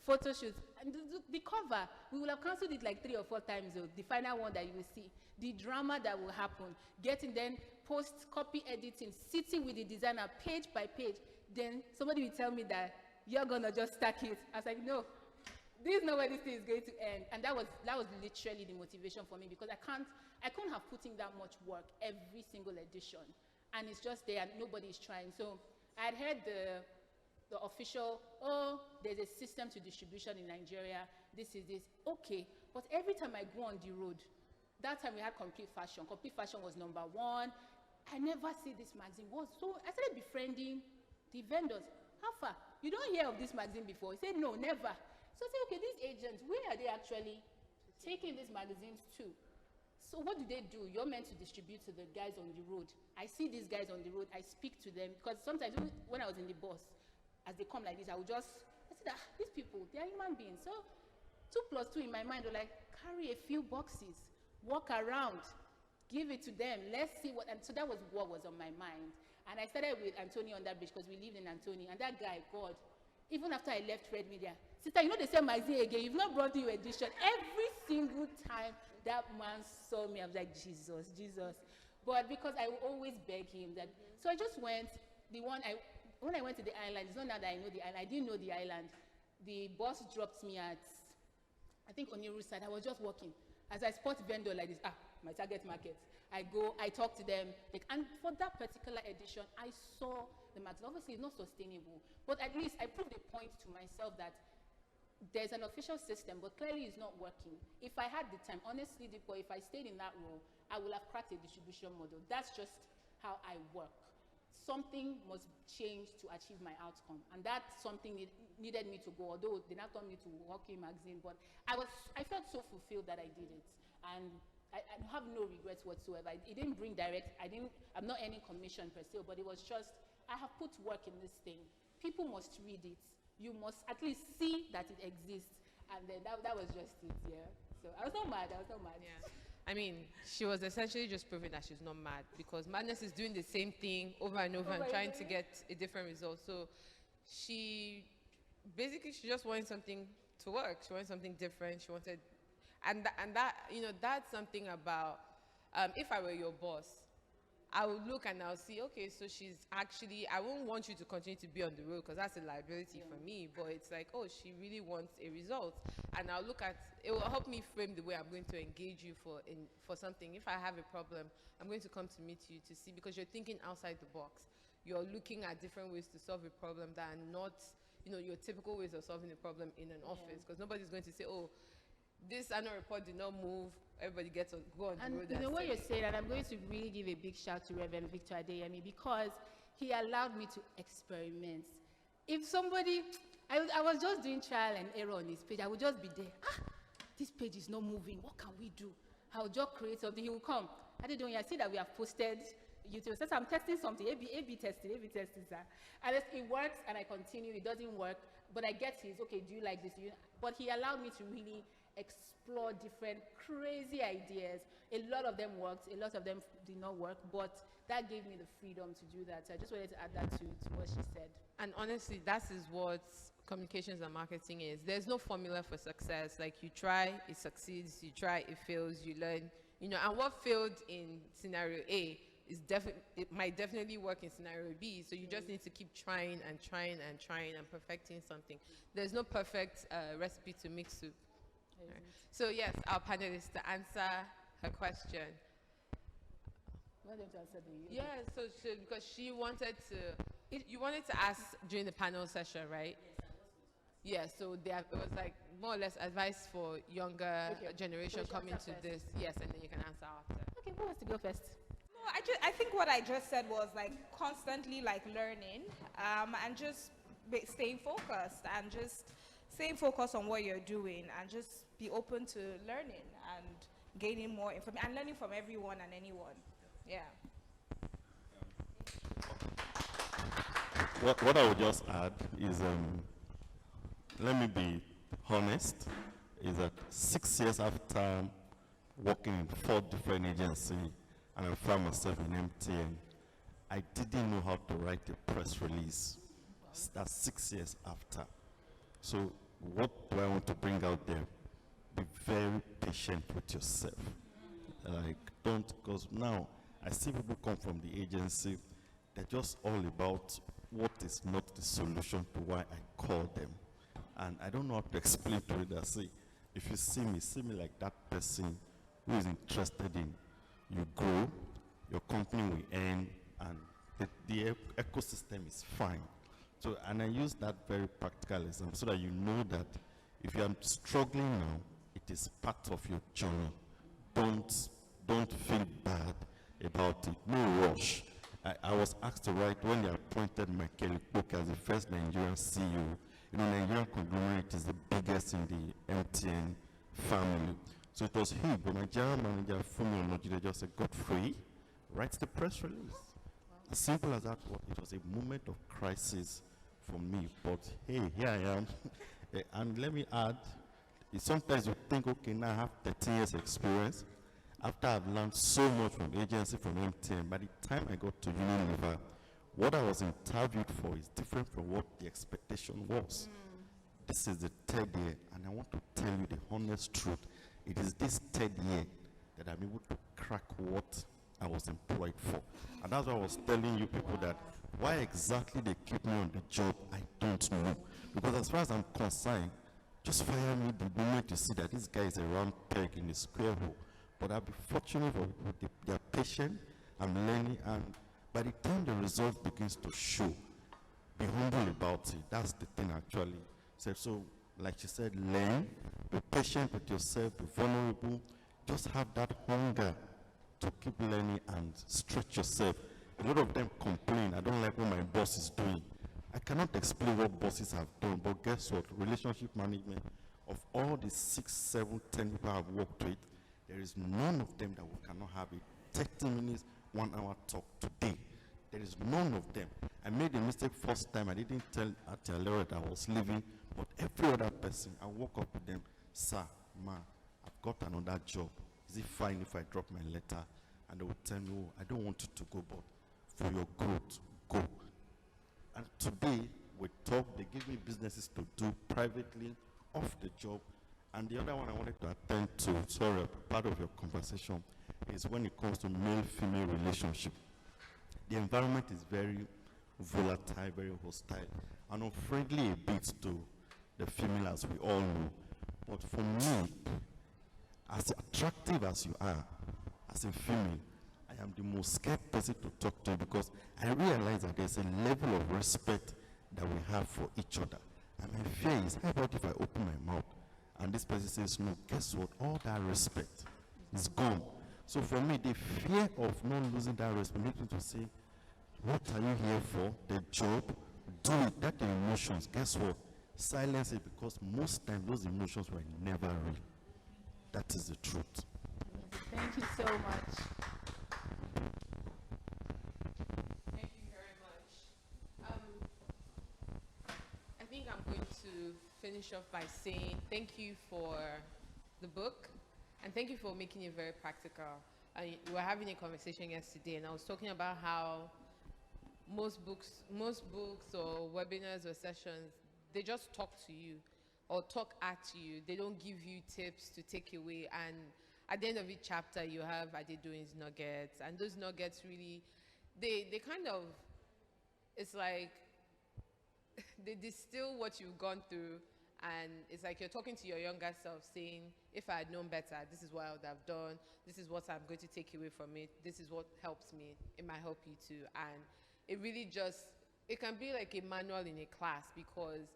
photo shoots, and the cover, we will have cancelled it like 3 or 4 times, though, the final one that you will see, the drama that will happen, getting then post, copy editing, sitting with the designer page by page, then somebody will tell me that you're gonna just stack it. I was like, no, this is not where this thing is going to end. And that was literally the motivation for me, because I couldn't have put in that much work every single edition, and it's just there and nobody's trying. So I had heard the official, oh, there's a system to distribution in Nigeria, this is this, okay, but every time I go on the road, that time we had Complete Fashion was #1, I never see this magazine. So I started befriending the vendors. How far? You don't hear of this magazine before? He said, no, never. So I said, okay, these agents, where are they actually taking these magazines to? So what do? You're meant to distribute to the guys on the road. I see these guys on the road, I speak to them, because sometimes when I was in the bus, as they come like this, I said, these people, they are human beings. So 2 plus 2 in my mind were like, carry a few boxes, walk around, give it to them, let's see what, and so that was what was on my mind. And I started with Anthony on that bridge, because we lived in Anthony, and that guy, God, even after I left Red Media, sister, you know they say magazine again, you've not brought new edition. Every single time that man saw me, I was like, Jesus, Jesus. But because I will always beg him that, so I just went, when I went to the island, it's not now that I know the island, I didn't know the island. The bus dropped me at, I think on Oniru side, I was just walking. As I spot vendor like this, my target market. I go, I talk to them, and for that particular edition, I saw the magazine. Obviously, it's not sustainable, but at least I proved a point to myself that there's an official system, but clearly it's not working. If I had the time, honestly, if I stayed in that role, I would have cracked a distribution model. That's just how I work. Something must change to achieve my outcome, and that something needed me to go, although they not told me to work in magazine, but I felt so fulfilled that I did it, and I have no regrets whatsoever. It didn't bring direct, I'm not earning commission per se, but it was just, I have put work in this thing. People must read it. You must at least see that it exists, and then that was just it, yeah. So I was not mad. Yeah. I mean, she was essentially just proving that she's not mad, because madness is doing the same thing over and over and trying to get a different result. So she just wanted something to work. She wanted something different. She wanted, and that, you know, that's something about, if I were your boss, I would look and I'll see, okay, so she's actually, I won't want you to continue to be on the road because that's a liability for me, but it's like, oh, she really wants a result. And I'll look at, it will help me frame the way I'm going to engage you for something. If I have a problem, I'm going to come to meet you to see, because you're thinking outside the box. You're looking at different ways to solve a problem that are not, you know, your typical ways of solving a problem in an office, because nobody's going to say, oh, this annual report did not move, everybody gets on, go on the road. And you know what you're saying, and I'm going to really give a big shout to Reverend Victor Adeyemi, because he allowed me to experiment. If somebody, I was just doing trial and error on his page, I would just be there. This page is not moving, what can we do? I will just create something, he will come. I see that we have posted YouTube. So I'm testing something, A/B testing, sir. And it works, and I continue. It doesn't work, but I get his, okay, do you like this? But he allowed me to really explore different crazy ideas. A lot of them worked, a lot of them did not work, but that gave me the freedom to do that. So I just wanted to add that to what she said. And honestly, that is what communications and marketing is. There's no formula for success. Like, you try, it succeeds, you try, it fails, you learn. You know, and what failed in scenario A is it might definitely work in scenario B. So you just need to keep trying and trying and trying and perfecting something. There's no perfect recipe to make soup. Right. So yes, our panelists, to answer her question. You want them to answer the... Yeah, so because she wanted to, you wanted to ask during the panel session, right? Yes, so it was like more or less advice for younger generation coming to this. Yes, and then you can answer after. Okay, who wants to go first? No, I think what I just said was like constantly like learning, and just staying focused and just staying focused on what you're doing, and just be open to learning and gaining more information and learning from everyone and anyone. Yeah. What I would just add is, let me be honest, is that 6 years after working in 4 different agencies, and I found myself in MTN, I didn't know how to write a press release. That's 6 years after. So what do I want to bring out there? Be very patient with yourself. Like, because now I see people come from the agency, they're just all about what is not the solution to why I call them. And I don't know how to explain to it. I say, if you see me like that person who is interested in, you grow, your company will earn, and the ecosystem is fine. So, and I use that very practical example so that you know that if you are struggling now, it is part of your journey. Don't feel bad about it. No rush. I was asked to write when they appointed Michael Ikpoke as the first Nigerian CEO. You know, Nigerian conglomerate is the biggest in the MTN family. So it was he, but my general manager, Fumi Onojide, just said, Godfrey, write the press release. Wow. As simple as that was. It was a moment of crisis for me, but hey, here I am. And let me add, sometimes you think, okay, now I have 13 years experience. After I've learned so much from agency, from MTN, by the time I got to Unilever, what I was interviewed for is different from what the expectation was. This is the 3rd year, and I want to tell you the honest truth. It is this 3rd year that I'm able to crack what I was employed for. And that's why I was telling you people that why exactly they keep me on the job, I don't know. Because as far as I'm concerned, just fire me the moment you see that this guy is a round peg in a square hole. But I'll be fortunate with their patience, I'm learning, and by the time the result begins to show, be humble about it. That's the thing actually. So, like she said, learn, be patient with yourself, be vulnerable, just have that hunger to keep learning and stretch yourself. A lot of them complain, I don't like what my boss is doing. I cannot explain what bosses have done, but guess what? Relationship management, of all the 6, 7, 10 people I've worked with, there is none of them that we cannot have a 30 minutes, 1 hour talk today. There is none of them. I made a mistake first time. I didn't tell Atialero that I was leaving, but every other person, I walk up with them, sir, ma, I've got another job. Is it fine if I drop my letter? And they will tell me, oh, I don't want you to go, but for your growth, go. And today, we talk, they give me businesses to do privately off the job. And the other one I wanted to attend to, sorry, part of your conversation, is when it comes to male-female relationship. The environment is very volatile, very hostile, and unfriendly a bit to the female, as we all know. But for me, as attractive as you are, as a female, I am the most scared person to talk to, because I realize that there's a level of respect that we have for each other. And my fear is, how about if I open my mouth and this person says no? Guess what? All that respect is gone. So for me, the fear of not losing that respect makes me to say, what are you here for? The job? Do it. That the emotions. Guess what? Silence it, because most times those emotions were never real. That is the truth. Thank you so much. Thank you very much. I think I'm going to finish off by saying thank you for the book, and thank you for making it very practical. We were having a conversation yesterday, and I was talking about how most books or webinars or sessions, they just talk to you or talk at you. They don't give you tips to take away. And at the end of each chapter, you have Adedoyin's nuggets, and those nuggets really, they kind of, it's like they distill what you've gone through, and it's like you're talking to your younger self saying, if I had known better, this is what I would have done, this is what I'm going to take away from it, this is what helps me, it might help you too. And it really just, it can be like a manual in a class, because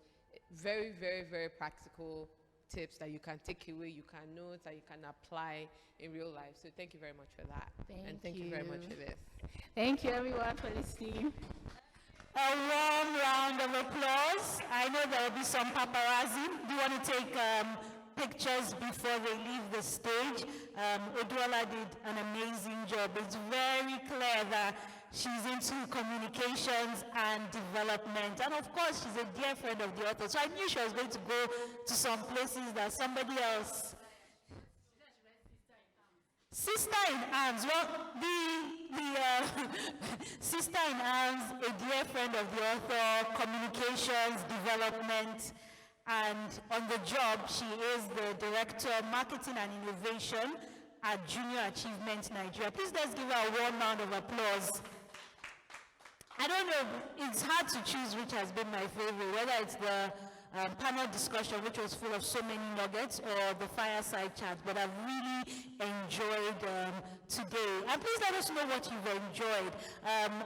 very, very, very practical tips that you can take away, you can note, that you can apply in real life. So thank you very much for that. And thank you very much for this. Thank you, everyone, for listening. A warm round of applause. I know there will be some paparazzi. Do you want to take pictures before they leave the stage? Oduola did an amazing job. It's very clear that she's into communications and development. And of course, she's a dear friend of the author. So I knew she was going to go to some places that somebody else. Sister in Arms. Well, Sister in Arms, a dear friend of the author, communications, development, and on the job, she is the Director, Marketing and Innovation at Junior Achievement Nigeria. Please let's give her a warm round of applause. I don't know, it's hard to choose which has been my favorite, whether it's the panel discussion, which was full of so many nuggets, or the fireside chat, but I've really enjoyed today. And please let us know what you've enjoyed.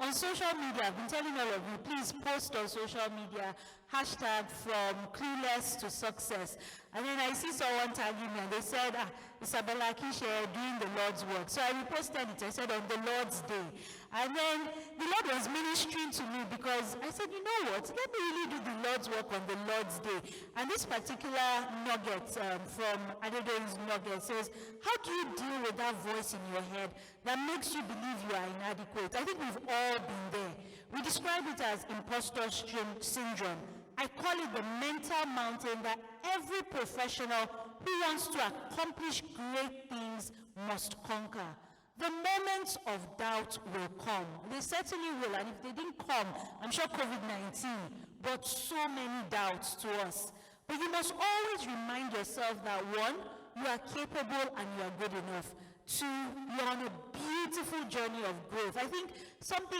On social media, I've been telling all of you, please post on social media, hashtag from clueless to success. And then I see someone tagging me, and they said, Isabella Kishe doing the Lord's work. So I reposted it. I said, on the Lord's day. And then the Lord was ministering to me, because I said, you know what? Let me really do the Lord's work on the Lord's day. And this particular nugget from Adedoyin's nugget says, how do you deal with that voice in your head that makes you believe you are inadequate? I think we've all been there. We describe it as imposter syndrome. I call it the mental mountain that every professional who wants to accomplish great things must conquer. The moments of doubt will come. They certainly will, and if they didn't come, I'm sure COVID-19 brought so many doubts to us. But you must always remind yourself that 1, you are capable and you are good enough. 2, you're on a beautiful journey of growth. I think something,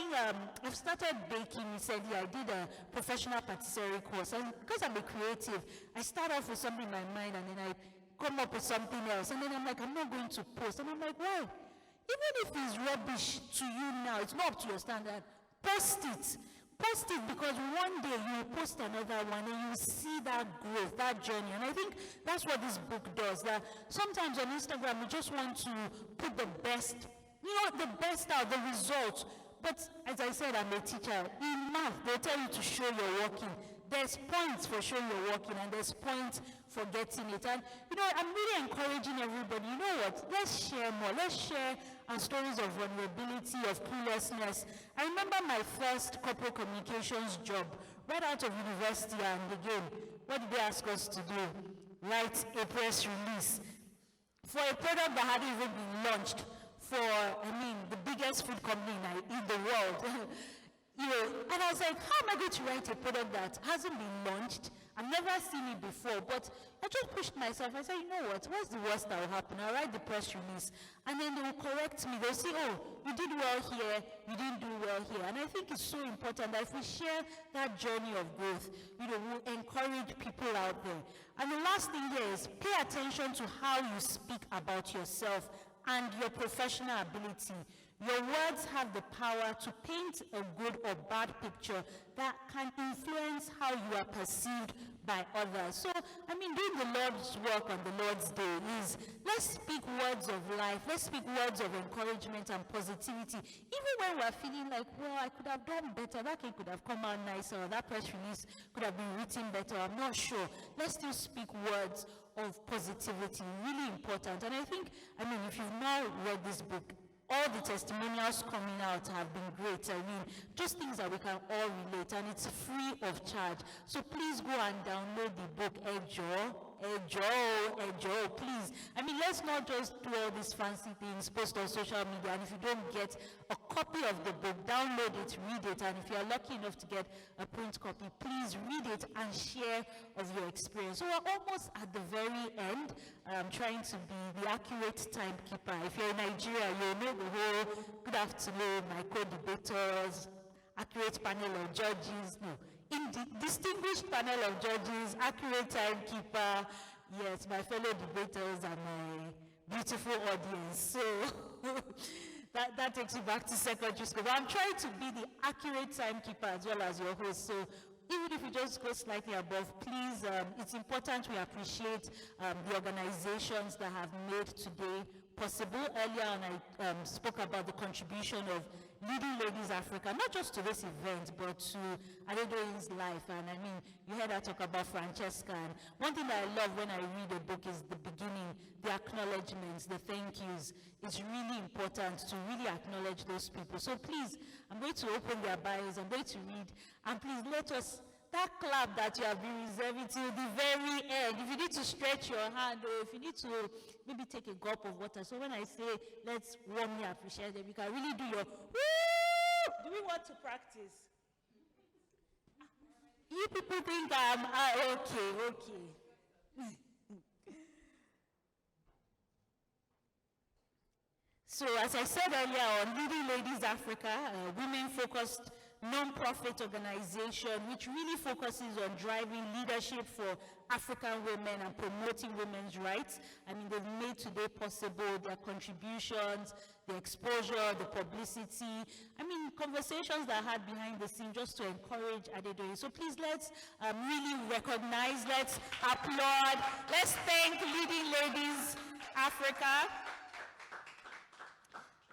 I've started baking recently. I did a professional patisserie course. And because I'm a creative, I start off with something in my mind, and then I come up with something else. And then I'm like, I'm not going to post. And I'm like, why? Even if it's rubbish to you now, it's not up to your standard, post it. Post it, because one day you will post another one and you will see that growth, that journey. And I think that's what this book does. That sometimes on Instagram we just want to put the best, the best out, the results. But as I said, I'm a teacher. In math, they tell you to show you're working. There's points for showing you're working, and there's points for getting it. And I'm really encouraging everybody. You know what? Let's share more. Let's share our stories of vulnerability, of cluelessness. I remember my first corporate communications job right out of university, and again, what did they ask us to do? Write a press release for a product that hadn't even been launched for, the biggest food company in the world. And I was like, how am I going to write a product that hasn't been launched? I've never seen it before, but I just pushed myself. I said, you know what's the worst that will happen? I'll write the press release, and then they will correct me. They'll say, oh, you did well here, you didn't do well here. And I think it's so important that if we share that journey of growth, we'll encourage people out there. And the last thing here is pay attention to how you speak about yourself and your professional ability. Your words have the power to paint a good or bad picture that can influence how you are perceived by others. So, doing the Lord's work on the Lord's Day is, let's speak words of life, let's speak words of encouragement and positivity. Even when we're feeling like, well, I could have done better, that cake could have come out nicer, or that press release could have been written better, I'm not sure. Let's still speak words of positivity, really important. And I think, if you've now read this book, all the testimonials coming out have been great. Just things that we can all relate, and it's free of charge. So please go and download the book, Ejo, please. Let's not just do all these fancy things, post on social media, and if you don't get a copy of the book, download it, read it, and if you're lucky enough to get a print copy, please read it and share of your experience. So we're almost at the very end. I'm trying to be the accurate timekeeper. If you're in Nigeria, you'll know the whole good afternoon, my co-debaters, accurate panel of judges, distinguished panel of judges, accurate timekeeper, yes, my fellow debaters and my beautiful audience. So that takes you back to secondary school. But I'm trying to be the accurate timekeeper as well as your host. So even if you just go slightly above, please, it's important we appreciate the organizations that have made today possible. Earlier on, I spoke about the contribution of Leading Ladies Africa, not just to this event, but to Adedoyin's life. And you heard her talk about Francesca. And one thing that I love when I read a book is the beginning, the acknowledgements, the thank yous. It's really important to really acknowledge those people. So please, I'm going to open their bios, I'm going to read, and please let us, that clap that you have been reserving till the very end, if you need to stretch your hand, or if you need to maybe take a gulp of water. So when I say, let's warmly appreciate them, you can really do your woo! Do we want to practice? You people think I'm, okay. So as I said earlier on, Leading Ladies Africa, a women-focused non-profit organization which really focuses on driving leadership for African women and promoting women's rights. They've made today possible, their contributions, the exposure, the publicity, conversations that I had behind the scene just to encourage Adedoyin. So please, let's really recognize, let's applaud, let's thank Leading Ladies Africa.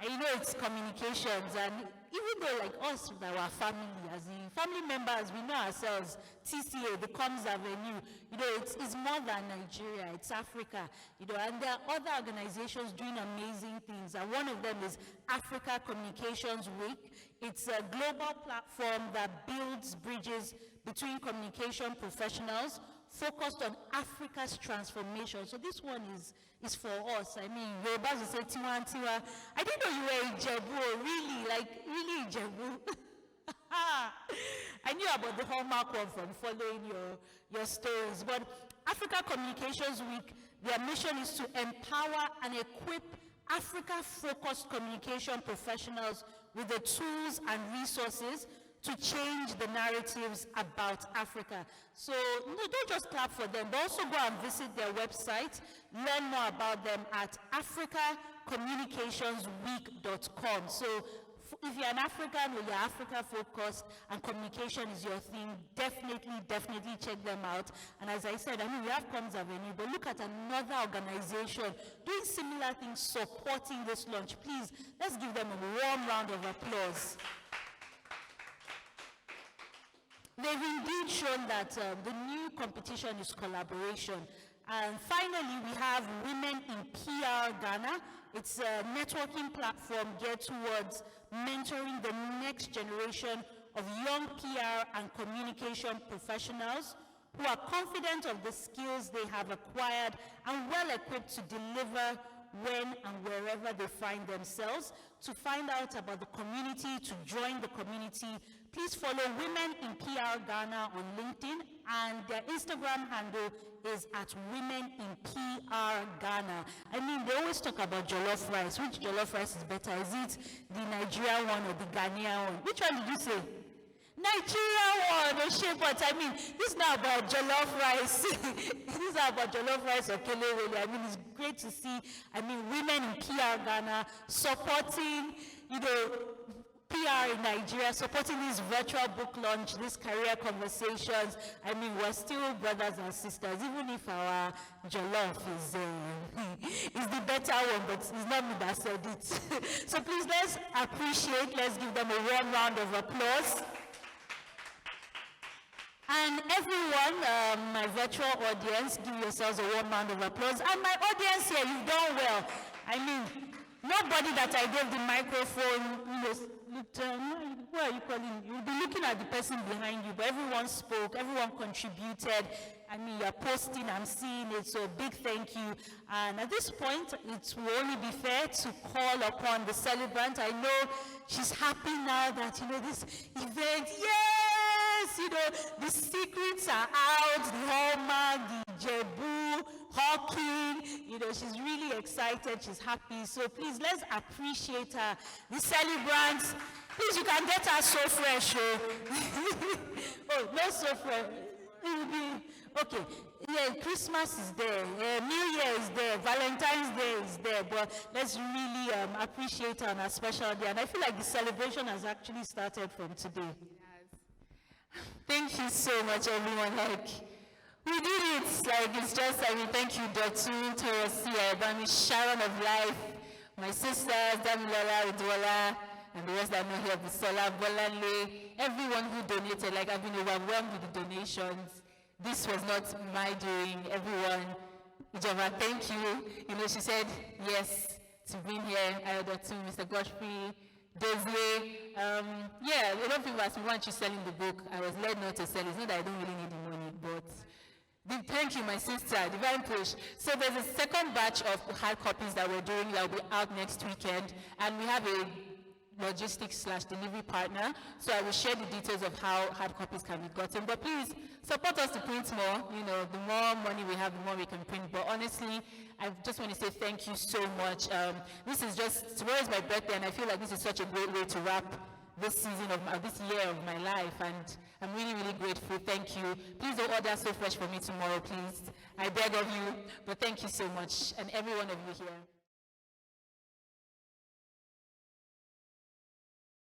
And it's communications, and even though like us, that our family, as in family members, we know ourselves, TCA, the Comms Avenue, it's more than Nigeria, it's Africa, and there are other organizations doing amazing things, and one of them is Africa Communications Week. It's a global platform that builds bridges between communication professionals focused on Africa's transformation. So this one is for us. Yorubas will say tiwa and tiwa. I didn't know you were Ijebu, really Ijebu. I knew about the hallmark one from following your stories. But Africa Communications Week, their mission is to empower and equip Africa-focused communication professionals with the tools and resources to change the narratives about Africa. So don't just clap for them, but also go and visit their website, learn more about them at africacommunicationsweek.com. So if you're an African or you're Africa-focused and communication is your thing, definitely check them out. And as I said, we have Comms Avenue, but look at another organization doing similar things, supporting this launch. Please, let's give them a warm round of applause. They've indeed shown that the new competition is collaboration. And finally, we have Women in PR Ghana. It's a networking platform geared towards mentoring the next generation of young PR and communication professionals who are confident of the skills they have acquired and well equipped to deliver when and wherever they find themselves. To find out about the community, to join the community, Please follow Women in PR Ghana on LinkedIn, and their Instagram handle is at Women in PR Ghana. I mean, they always talk about jollof rice. Which jollof rice is better? Is it the Nigerian one or the Ghanaian one? Which one did you say? Nigerian one, oh shit, but I mean, this is not about jollof rice. This is not about jollof rice or kelewele. I mean, it's great to see, women in PR Ghana supporting, PR in Nigeria, supporting this virtual book launch, these career conversations. We're still brothers and sisters, even if our jollof is the better one, but it's not me that said it. So please, let's give them a warm round of applause. And everyone, my virtual audience, give yourselves a warm round of applause. And my audience here, you've done well. Nobody that I gave the microphone, looked, who are you calling? You'll be looking at the person behind you, but everyone spoke, everyone contributed. You're posting, I'm seeing it, so big thank you. And at this point, it will only be fair to call upon the celebrant. I know she's happy now that, this event, yes, the secrets are out, the hallmark, the jebu, hawking, she's really excited, she's happy. So please, let's appreciate her. The celebrants, please, you can get her so fresh. Oh, not so fresh. It will be, okay, yeah, Christmas is there, New Year is there, Valentine's Day is there, but let's really appreciate her on a special day. And I feel like the celebration has actually started from today. Yes. Thank you so much, everyone. We did it. It's just, thank you, Dotun, Torosia, Bami, Sharon of Life, my sisters, Damilola, Udwala, and the rest that know here, Busola, Bolale, everyone who donated. I've been overwhelmed with the donations. This was not my doing. Everyone, Ijava, thank you. She said yes to being here. Dotun, Mr. Godfrey, Dozie. A lot of people asked me, why aren't you selling the book? I was led not to sell it. It's not that I don't really need the money, but thank you, my sister, Divine Push. So there's a second batch of hard copies that we're doing that will be out next weekend, and we have a logistics/delivery partner. So I will share the details of how hard copies can be gotten. But please support us to print more. The more money we have, the more we can print. But honestly, I just want to say thank you so much. Tomorrow is my birthday, and I feel like this is such a great way to wrap this season of this year of my life, and I'm really, really grateful. Thank you. Please don't order So Fresh for me tomorrow, please. I beg of you. But thank you so much, and every one of you here.